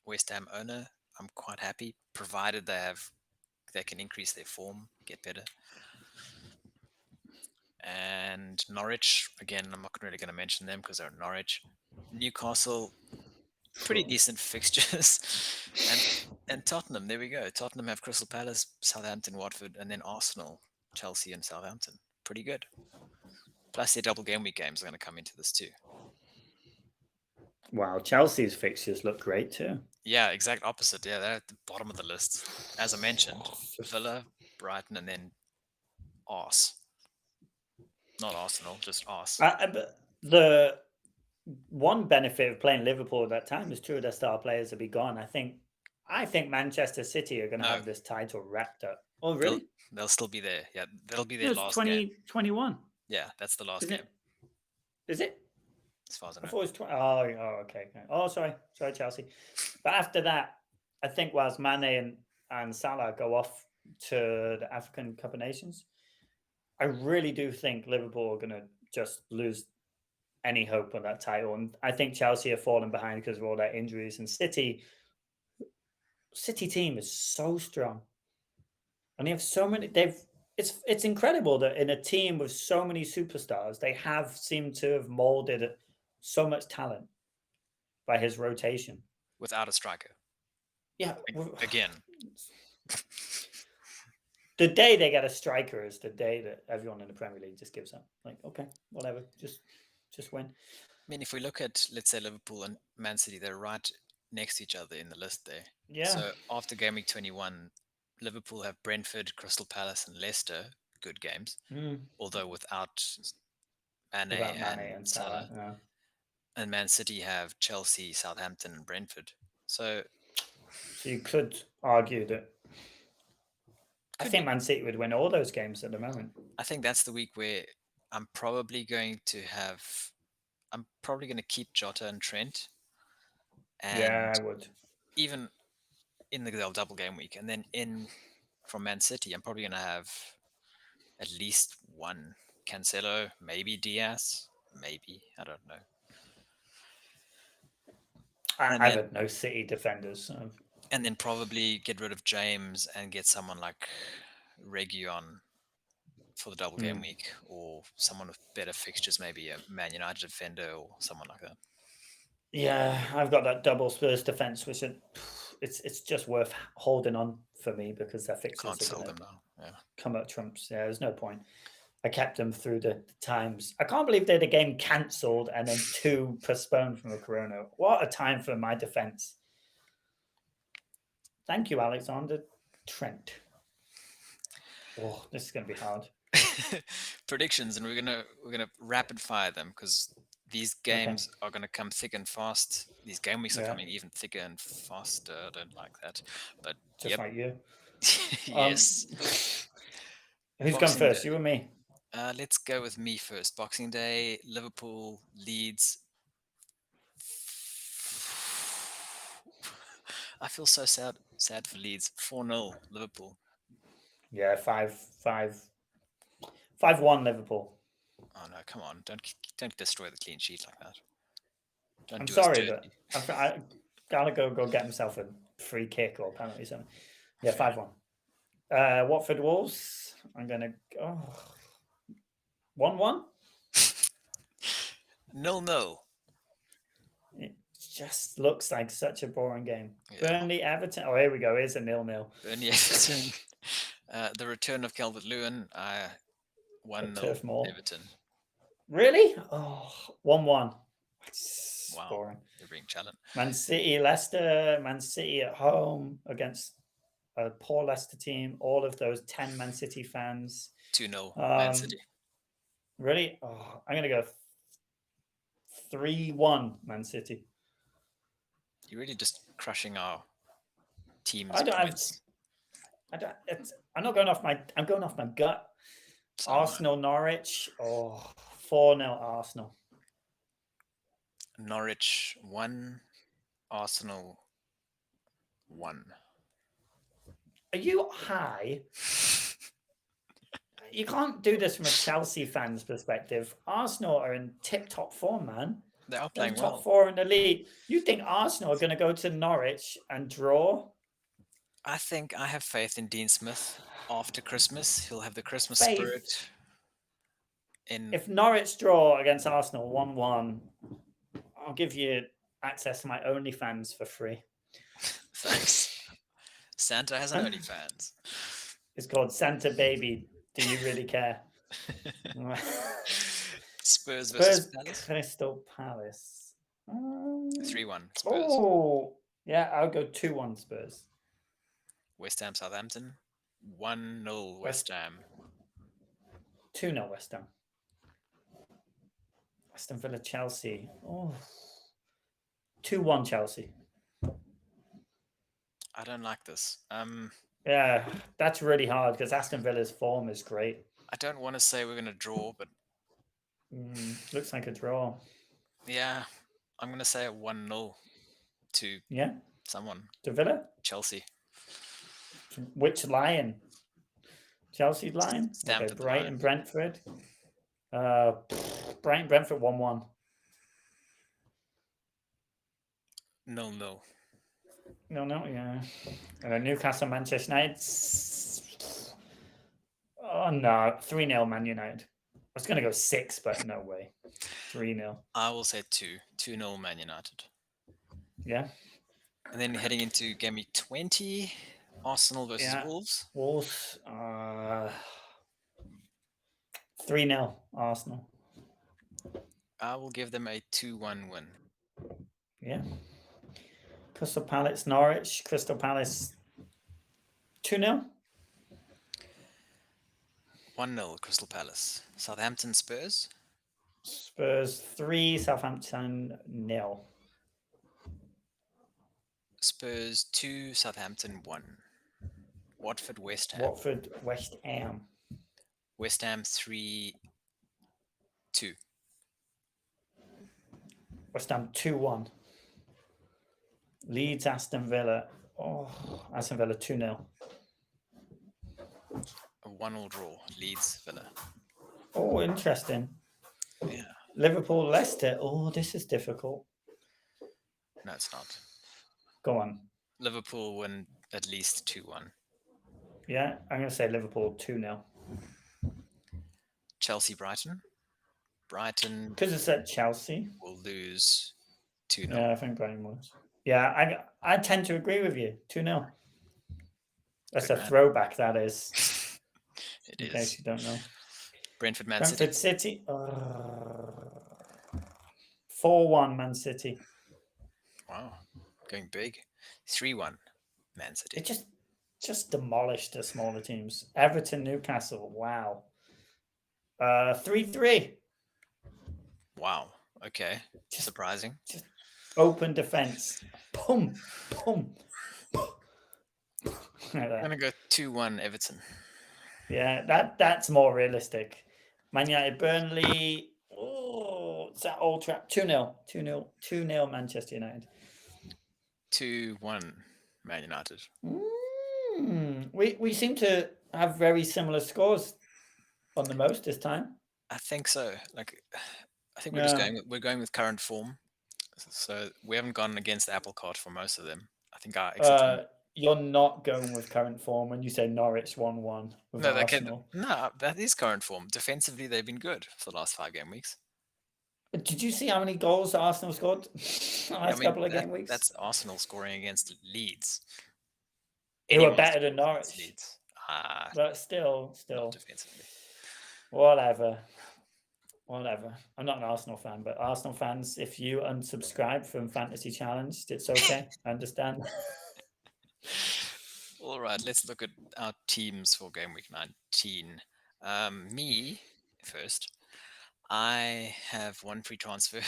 West Ham owner, I'm quite happy, provided they can increase their form, get better. And Norwich, again, I'm not really going to mention them because they're Norwich. Newcastle, pretty True. decent fixtures, and Tottenham. There we go. Tottenham have Crystal Palace, Southampton, Watford, and then Arsenal, Chelsea, and Southampton. Pretty good. Plus, their double game week games are going to come into this too. Wow, Chelsea's fixtures look great too. Yeah, exact opposite. Yeah, they're at the bottom of the list. As I mentioned, It's just Villa, Brighton, and then Ars. Not Arsenal, just Ars. but the one benefit of playing Liverpool at that time is two of their star players will be gone. I think Manchester City are going to No, have this title wrapped up. Oh, they'll really? they'll still be there. Yeah, that'll be It their was last game. 2021, Yeah, that's the last isn't game, it? Is it? as far as I I know. thought it was 20. Oh, okay. Oh, sorry, Chelsea. But after that, I think whilst Mane and Salah go off to the African Cup of Nations, I really do think Liverpool are going to just lose any hope of that title. And I think Chelsea are falling behind because of all their injuries. And City team is so strong, and they have so many. It's incredible that in a team with so many superstars, they have seemed to have molded so much talent by his rotation. Without a striker. Yeah, Again, the day they get a striker is the day that everyone in the Premier League just gives up. Like, okay, whatever, just win. I mean, if we look at, let's say, Liverpool and Man City, they're right next to each other in the list there. Yeah, So after game week 21, Liverpool have Brentford, Crystal Palace, and Leicester, good games, mm. although without Mane Without Mane and and Salah. Salah. Yeah. And Man City have Chelsea, Southampton, and Brentford. So So you could argue that I could think be. Man City would win all those games at the moment. I think that's the week where I'm probably going to have. I'm probably going to keep Jota and Trent, Yeah, and I would. even in the double game week, and then in from Man City, I'm probably going to have at least one Cancelo, maybe Diaz, maybe I don't know. And I've then had no City defenders. So. and then probably get rid of James and get someone like Reguilon for the double game week, or someone with better fixtures, maybe a Man United defender or someone like that. Yeah, I've got that double Spurs defense, which it's just worth holding on for me because their fixtures Can't are sell going them to now. Yeah. come up trumps. Yeah, there's no point. I kept them through the times. I can't believe they had a game cancelled and then 2 postponed from the corona. What a time for my defense. Thank you, Alexander Trent. Oh, this is going to be hard. Predictions, and we're gonna rapid fire them because these games are gonna come thick and fast. These game weeks are coming even thicker and faster. I don't like that, but just like you. yes. Who's going Boxing Day. first? You or me? Let's go with me first. Boxing Day, Liverpool, Leeds. I feel so sad for Leeds. 4-0 Liverpool. Yeah, 5-1 Liverpool. Oh no, come on. Don't destroy the clean sheet like that. Don't I'm do us sorry, dirty. but I gotta go get himself a free kick or penalty or something. Yeah, 5-1. Watford Wolves. I'm gonna 1-1. 0-0. It just looks like such a boring game. Yeah. Burnley Everton. Oh, here we go. Here's a 0-0. Burnley Everton. The return of Calvert-Lewin. 1-0 Everton. Really? Oh, 1-1. Wow, boring. they're being challenged. Man City, Leicester. Man City at home against a poor Leicester team. All of those 10 Man City fans. 2-0 Man City. Really? Oh, I'm gonna go 3-1 Man City. You're really just crushing our team's points. I'm not going off my. I'm going off my gut. So Arsenal, Norwich. Oh, 4-0 Arsenal. Norwich 1, Arsenal 1. Are you high? You can't do this from a Chelsea fan's perspective. Arsenal are in tip-top form, man. They are playing top 4 in the league. You think Arsenal are going to go to Norwich and draw? I think I have faith in Dean Smith. After Christmas, he'll have the Christmas spirit. If Norwich draw against Arsenal 1-1, I'll give you access to my OnlyFans for free. Thanks. Santa has an OnlyFans. It's called Santa Baby. Do you really care? Spurs versus Palace? Crystal Palace. 3-1 Spurs. Oh, yeah, I'll go 2-1 Spurs. West Ham, Southampton. 1-0 West Ham. 2-0 West Ham. Aston Villa, Chelsea. Oh. 2-1 Chelsea. I don't like this. Yeah, that's really hard because Aston Villa's form is great. I don't want to say we're going to draw, but looks like a draw. Yeah, I'm going to say a 1-0 to someone. To Villa? Chelsea. Which Lion? Chelsea Lion? Okay, Brighton, Brentford. Brighton, Brentford 1-1. 0-0. No, yeah. Newcastle, Manchester United. Oh, no. 3-0 Man United. I was going to go 6, but no way. 3-0. I will say 2-0 Man United. Yeah. And then heading into game week 20, Arsenal versus Wolves. Wolves. 3-0 Arsenal. I will give them a 2-1 win. Yeah. Crystal Palace, Norwich. Crystal Palace 2-0. 1-0 Crystal Palace. Southampton, Spurs. Spurs 3, Southampton 0. Spurs 2, Southampton 1. Watford, West Ham. Watford, West Ham. West Ham 3-2. West Ham 2-1. Leeds, Aston Villa. Oh, Aston Villa 2-0. A 1-1 draw. Leeds, Villa. Oh, interesting. Yeah. Liverpool, Leicester. Oh, this is difficult. No, it's not. Go on. Liverpool win at least 2-1. Yeah, I'm going to say Liverpool 2-0. Chelsea Brighton. Brighton Because it's at Chelsea. will lose 2-0. Yeah, I think Brighton wins. Yeah, I tend to agree with you. 2-0. That's Good a man. throwback, that is, It in case is. you don't know. Brentford Man City. Brentford City. 4-1 Man City. Wow. Going big. 3-1 Man City. It just demolished the smaller teams. Everton, Newcastle. Wow. 3-3. Wow. Okay. Just Surprising. just open defense. Boom, boom. Like I'm that. gonna go 2-1 Everton. Yeah, that's more realistic. Man United, Burnley. Oh, it's that old trap. 2-0. 2-0. 2-0 Manchester United. 2-1 Man United. We seem to have very similar scores on the most this time. I think so. Like, I think Yeah. we're going with current form. So we haven't gone against the apple cart for most of them. I think except for You're not going with current form when you say Norwich 1-1 with no, that can Arsenal. no, that is current form. Defensively, they've been good for the last 5 game weeks. Did you see how many goals Arsenal scored the Yeah, I last mean couple of game weeks? that's Arsenal scoring against Leeds. Who are Anyone's better than scoring against Norwich, Leeds. but still, Not defensively. whatever. I'm not an Arsenal fan, but Arsenal fans, if you unsubscribe from Fantasy Challenged, it's okay. I understand. All right, let's look at our teams for game week 19. Me first. I have one free transfer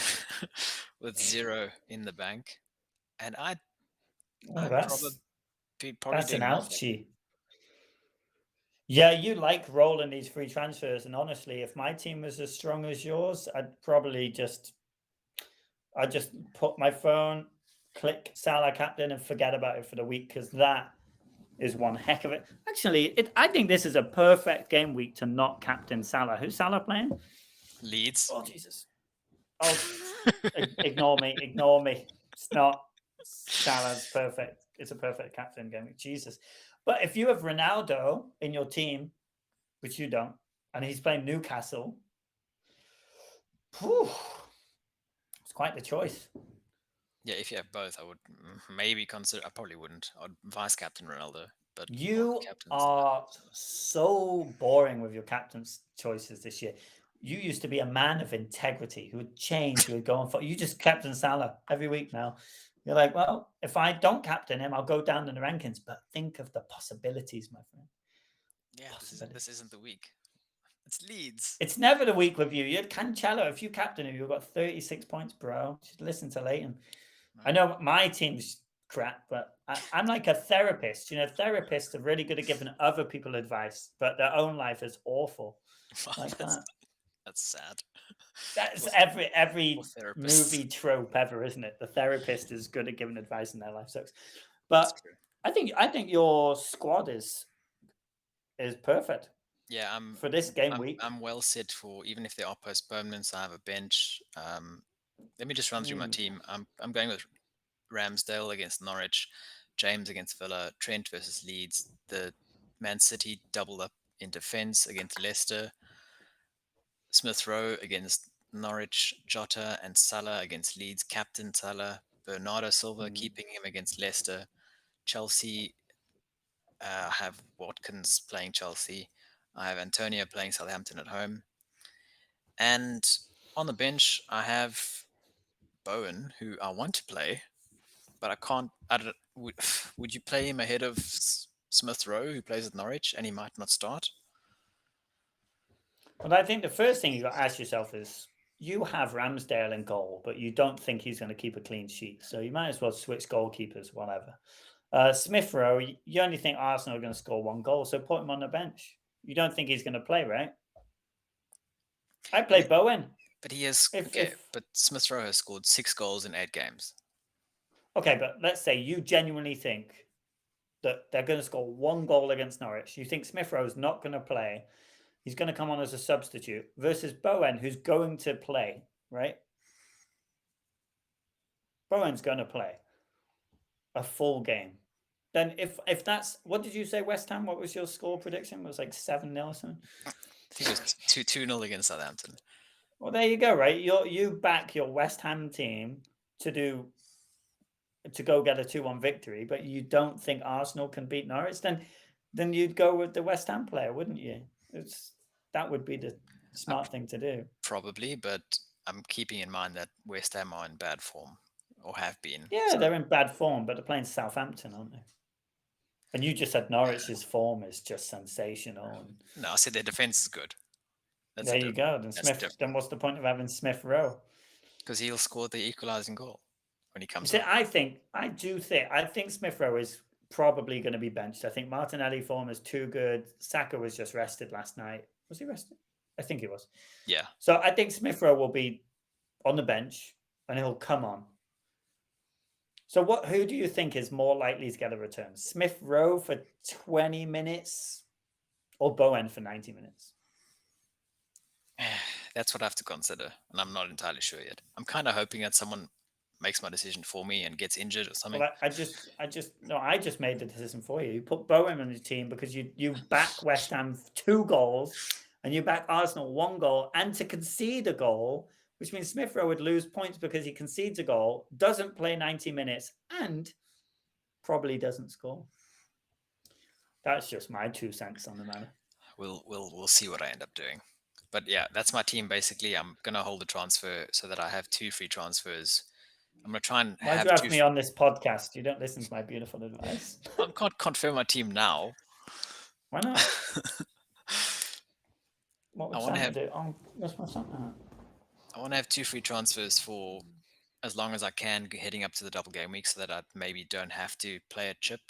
with 0 in the bank, and Oh, I'm probably that's an doing nothing. ouchie. Yeah, you like rolling these free transfers, and honestly, if my team was as strong as yours, I'd just put my phone, click Salah captain, and forget about it for the week because that is one heck of it. Actually, I think this is a perfect game week to not captain Salah. Who's Salah playing? Leeds. Oh Jesus! Oh, ignore me. Ignore me. It's not Salah's perfect. It's a perfect captain game week. Jesus. But if you have Ronaldo in your team, which you don't, and he's playing Newcastle, whew, it's quite the choice. Yeah, if you have both, I would maybe consider. I probably wouldn't. I'd vice captain Ronaldo, but You captain Salah. are so boring with your captain's choices this year. You used to be a man of integrity who would change, who would go on for you. Just captain Salah every week now. You're like, well, if I don't captain him, I'll go down in the rankings. But think of the possibilities, my friend. Yeah, this isn't the week. It's Leeds. It's never the week with you. You had Cancelo. If you captain him, you've got 36 points, bro. Just listen to Leighton. I know my team's crap, but I'm like a therapist. You know, therapists are really good at giving other people advice, but their own life is awful. Like that. That's sad. That's For every therapists. movie trope ever, isn't it? The therapist is good at giving advice and their life sucks. That's But true. I think your squad is perfect Yeah, for this game week. I'm well set for even if there are postponements. I have a bench. Let me just run through my team. I'm going with Ramsdale against Norwich, James against Villa, Trent versus Leeds, the Man City double up in defense against Leicester, Smith Rowe against Norwich, Jota and Salah against Leeds, captain Salah, Bernardo Silva keeping him against Leicester, Chelsea. I have Watkins playing Chelsea. I have Antonio playing Southampton at home. And on the bench, I have Bowen, who I want to play, but I can't. I don't, would you play him ahead of Smith Rowe, who plays at Norwich, and he might not start? But I think the first thing you got to ask yourself is you have Ramsdale in goal, but you don't think he's going to keep a clean sheet. So you might as well switch goalkeepers, whatever. Smith Rowe, you only think Arsenal are going to score one goal, so put him on the bench. You don't think he's going to play, right? I But play Bowen. but he has okay. But Smith Rowe has scored 6 goals in 8 games. Okay, but let's say you genuinely think that they're going to score one goal against Norwich. You think Smith Rowe's not going to play. He's going to come on as a substitute versus Bowen, who's going to play, right? Bowen's going to play a full game. Then if that's what did you say, West Ham? What was your score prediction? It was like 7-0 or something. I think it was 2-0 against Southampton. Well, there you go, right? You back your West Ham team to go get a 2-1 victory, but you don't think Arsenal can beat Norwich, then you'd go with the West Ham player, wouldn't you? That would be the I smart thing to do. Probably, but I'm keeping in mind that West Ham are in bad form or have been. Yeah, So they're in bad form, but they're playing Southampton, aren't they? And you just said Norwich's form is just sensational. And no, I said their defense is good. That's there you go. that's different Then what's the point of having Smith Rowe? because he'll score the equalizing goal when he You comes see, on. I think Smith Rowe is probably going to be benched. I think Martinelli form is too good. Saka was just rested last night. Was he rested? I think he was. Yeah, So I think Smith Rowe will be on the bench and he'll come on. So who do you think is more likely to get a return? Smith Rowe for 20 minutes or Bowen for 90 minutes? that's what I have to consider, and I'm not entirely sure yet. I'm kind of hoping that someone makes my decision for me and gets injured or something. Well, I just made the decision for you. You put Bowen on the team because you back West Ham 2 goals and you back Arsenal 1 goal and to concede a goal, which means Smith Rowe would lose points because he concedes a goal, doesn't play 90 minutes, and probably doesn't score. That's just my 2 cents on the matter. We'll see what I end up doing. But yeah, that's my team basically. I'm gonna hold the transfer so that I have 2 free transfers. I'm gonna try and Why'd have you have two. me on this podcast? You don't listen to my beautiful advice. I can't confirm my team now. Why not? What I would want to Santa have do? Oh, what's my Santa? I want to have 2 free transfers for as long as I can heading up to the double game week, so that I maybe don't have to play a chip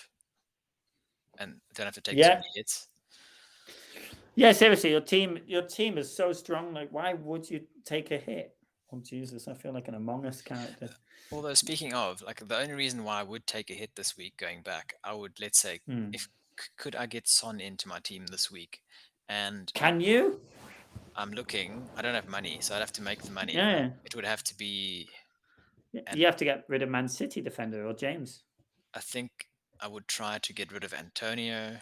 and don't have to take too Yeah, many hits. yeah. Seriously, your team is so strong. Like, why would you take a hit? Oh Jesus, I feel like an Among Us character. Although speaking of, like the only reason why I would take a hit this week going back, I would let's say Hmm. if could I get Son into my team this week, and Can you? I'm looking. I don't have money, so I'd have to make the money. Yeah, It would have to be, you and have to get rid of Man City defender or James I think I would try to get rid of Antonio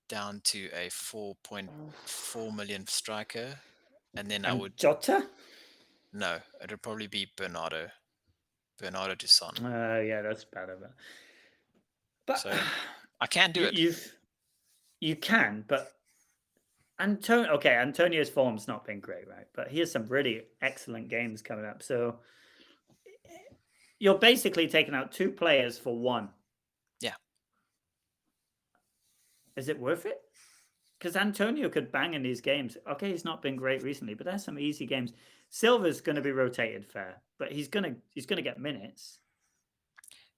down to a 4.4 million striker, and then I and would Jota. no, it would probably be Bernardo to Son. Yeah, that's better. But So I can do it. you can, but Antonio. Okay, Antonio's form's not been great, right? But he has some really excellent games coming up. So you're basically taking out 2 players for 1. Yeah, Is it worth it? Because Antonio could bang in these games. Okay, he's not been great recently, but there's some easy games. Silva's going to be rotated fair, but he's gonna get minutes,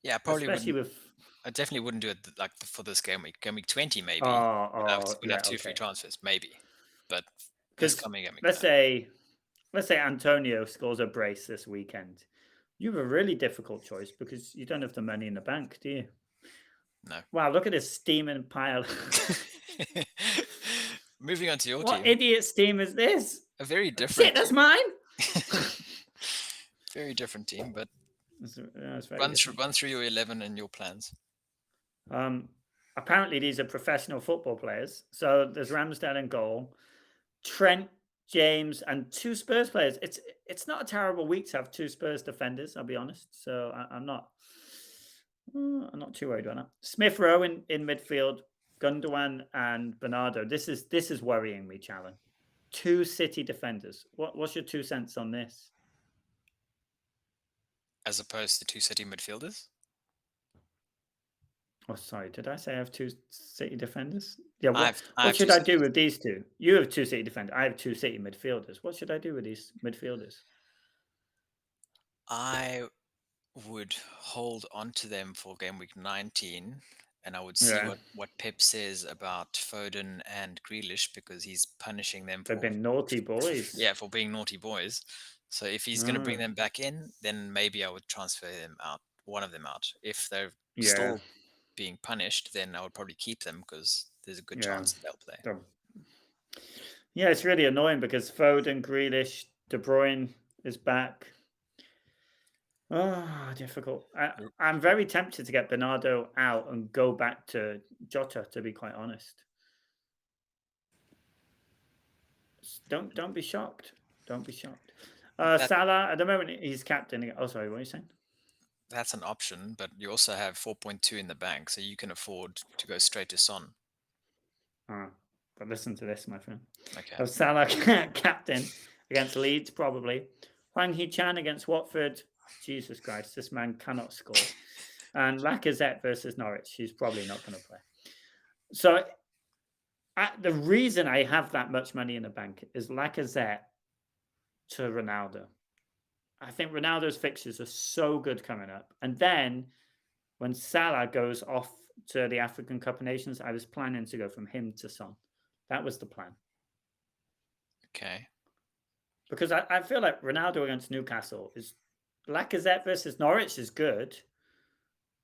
yeah. I probably especially wouldn't. with. I definitely wouldn't do it like for this game week. Game week 20 maybe. We'd have Yeah, 2 free okay. transfers maybe, but this Because coming game week let's no. say Antonio scores a brace this weekend. You have a really difficult choice because you don't have the money in the bank, do you? No. Wow, look at this steaming pile. Moving on to your What team, idiot steam is this? a very Shit, different that's team. mine. Very different team, but That's very different. run through your 11 and your plans. Um, Apparently these are professional football players. So there's Ramsdale in goal, Trent, James, and 2 Spurs players. It's not a terrible week to have 2 Spurs defenders. I'll be honest. So I'm not too worried about that. Smith Rowe in midfield, Gundogan and Bernardo. This is worrying me, Challen. 2 City defenders. What's your 2 cents on this? As opposed to 2 City midfielders. Oh, sorry. Did I say I have 2 City defenders? Yeah. I What have 2 should I City. do with these 2? You have 2 City defenders. I have 2 City midfielders. What should I do with these midfielders? I would hold on to them for game week 19, and I would see Yeah, what Pep says about Foden and Grealish, because he's punishing them they've for been naughty boys. yeah, for being naughty boys. So if he's going to bring Oh, them back in, then maybe I would transfer them out, one of them out. If they're yeah, still being punished, then I would probably keep them because there's a good yeah. chance they'll play. The- Yeah, it's really annoying because Foden, Grealish, De Bruyne is back. Oh, difficult. R- I'm very tempted to get Bernardo out and go back to Jota, to be quite honest. Don't be shocked. Don't be shocked. That Salah, at the moment, he's captain again. Oh, sorry, what are you saying? that's an option, but you also have 4.2 in the bank, so you can afford to go straight to Son. Ah, but listen to this, my friend. Okay. Salah captain against Leeds, probably. Hwang Hee-chan against Watford. Jesus Christ, this man cannot score. And Lacazette versus Norwich. He's probably not going to play. So the reason I have that much money in the bank is Lacazette to Ronaldo. I think Ronaldo's fixtures are so good coming up. And then when Salah goes off to the African Cup of Nations, I was planning to go from him to Son. That was the plan. Okay. Because I feel like Ronaldo against Newcastle is Lacazette versus Norwich is good,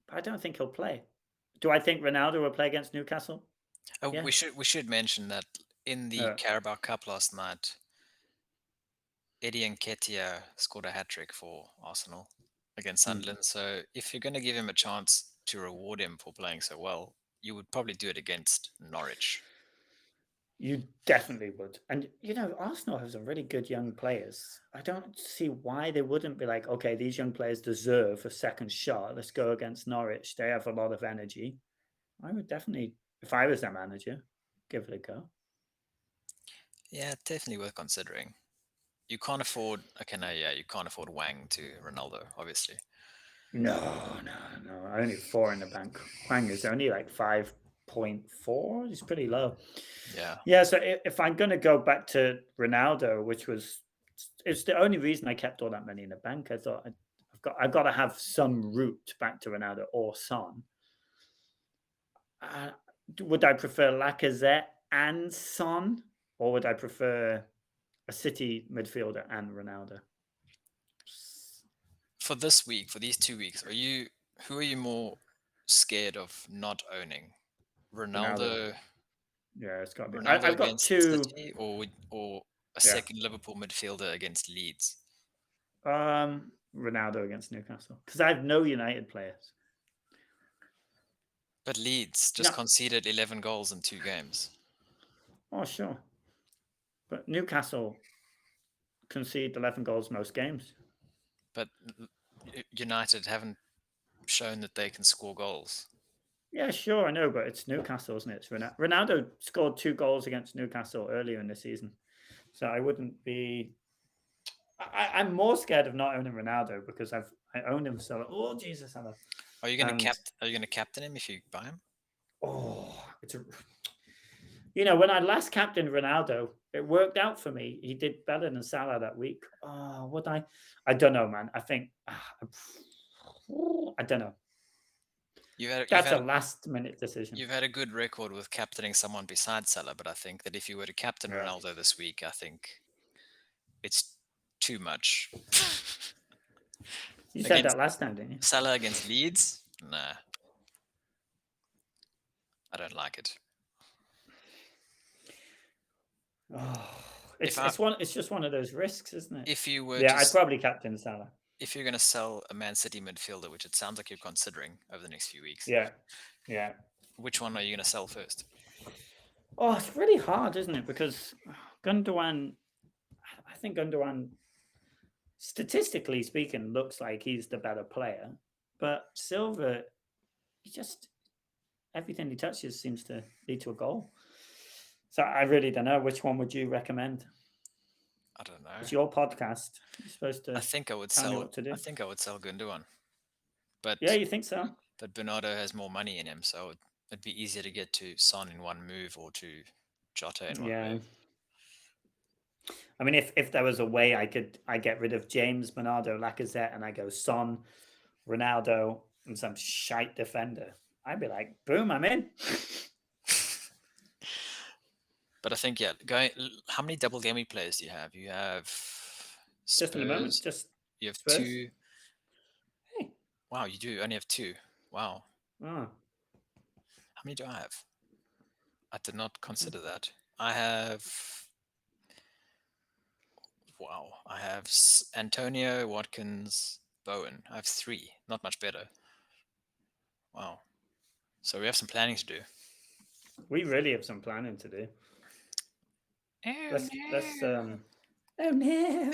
but I don't think he'll play. Do I think Ronaldo will play against Newcastle? We Yeah. should mention that in the Uh, Carabao Cup last night, Eddie Nketiah scored a hat trick for Arsenal against hmm. Sunderland. So if you're going to give him a chance to reward him for playing so well, you would probably do it against Norwich. You definitely would. And, Arsenal have some really good young players. I don't see why they wouldn't be like, okay, these young players deserve a second shot. Let's go against Norwich. They have a lot of energy. I would definitely, if I was their manager, give it a go. Yeah, definitely worth considering. You can't afford. Okay, no, yeah, you can't afford Wang to Ronaldo, obviously. No, no, no. I only have four in the bank. Hwang is only like 5.4. He's pretty low. Yeah. Yeah, so if I'm going to go back to Ronaldo, which was it's the only reason I kept all that money in the bank. I thought I've got to have some route back to Ronaldo or Son. Uh, would I prefer Lacazette and Son, or would I prefer a City midfielder and Ronaldo? For this week, for these 2 weeks, who are you more scared of not owning? Ronaldo. Ronaldo, Yeah, it's got to be. Ronaldo I've got against two. City, or a Yeah. second Liverpool midfielder against Leeds? Ronaldo against Newcastle because I have no United players. But Leeds You just know, conceded 11 goals in 2 games. oh sure, but Newcastle concede 11 goals most games. But United haven't shown that they can score goals. Yeah, sure, I know, but it's Newcastle, isn't it? It's Ronaldo scored 2 goals against Newcastle earlier in the season, so I wouldn't be. I'm more scared of not owning Ronaldo because I owned him so. Oh Jesus, hello. And Are you gonna captain him if you buy him? it's a. When I last captained Ronaldo, it worked out for me. He did better than Salah that week. Oh, would I? I don't know, man. I think I don't know. You've had you've That's a had last minute decision. you've had a good record with captaining someone besides Salah, but I think that if you were to captain Yeah. Ronaldo this week, I think it's too much. You said Against that last time, didn't you? Salah against Leeds? Nah, I don't like it. Oh, If it's I it's one. It's just one of those risks, isn't it? if you were Yeah, to I'd probably captain Salah. if you're going to sell a Man City midfielder, which it sounds like you're considering over the next few weeks, Yeah, yeah. which one are you going to sell first? Oh, it's really hard, isn't it? Because Gundogan, I think Gundogan, statistically speaking, looks like he's the better player, but Silva, he just everything he touches seems to lead to a goal. So I really don't know. Which one would you recommend? I don't know. It's your podcast. You're supposed I to think I would tell me sell. what to I do. think I would sell Gundogan, Yeah, but you think so? Bernardo has more money in him, so it'd be easier to get to Son in one move or to Jota in one Yeah. move. I mean, if there was a way I get rid of James, Bernardo, Lacazette, and I go Son, Ronaldo, and some shite defender, I'd be like, boom, I'm in. But I think yeah, going. How many double game week players do you have? You have Just in the moment, Spurs. just You have Spurs. two. Hey, Wow, you do only have two. Wow, oh, how many do I have? I did not okay. consider that. I have. Wow, I have Antonio Watkins. Bowen. I have 3. Not much better. Wow. So we have some planning to do. We really have some planning to do. Oh Let's no. oh no.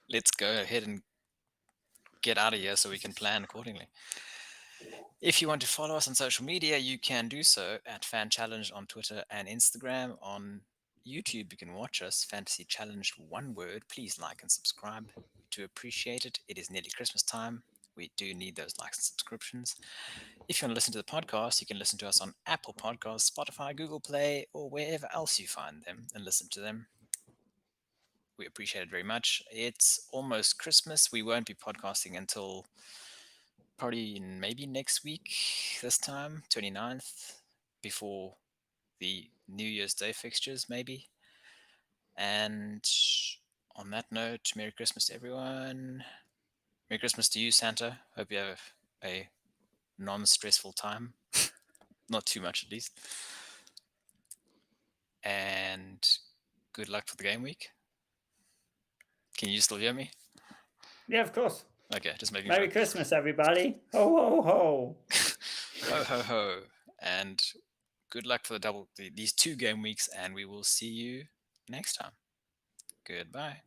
Let's go ahead and get out of here so we can plan accordingly. If you want to follow us on social media, you can do so at FanChallenged on Twitter and Instagram. On YouTube, you can watch us, Fantasy Challenged, one word. Please like and subscribe. We do appreciate it. It is nearly Christmas time. We do need those likes and subscriptions. If you want to listen to the podcast, you can listen to us on Apple Podcasts, Spotify, Google Play, or wherever else you find them and listen to them. We appreciate it very much. It's almost Christmas. We won't be podcasting until probably maybe next week, this time, 29th, before the New Year's Day fixtures, maybe. And on that note, Merry Christmas to everyone. Merry Christmas to you, Santa. Hope you have a non stressful time. Not too much, at least. And good luck for the game week. Can you still hear me? Yeah, of course. Okay, just making Merry sure. Christmas, everybody. Ho ho ho. Ho ho ho. And good luck for these 2 game weeks, and we will see you next time. Goodbye.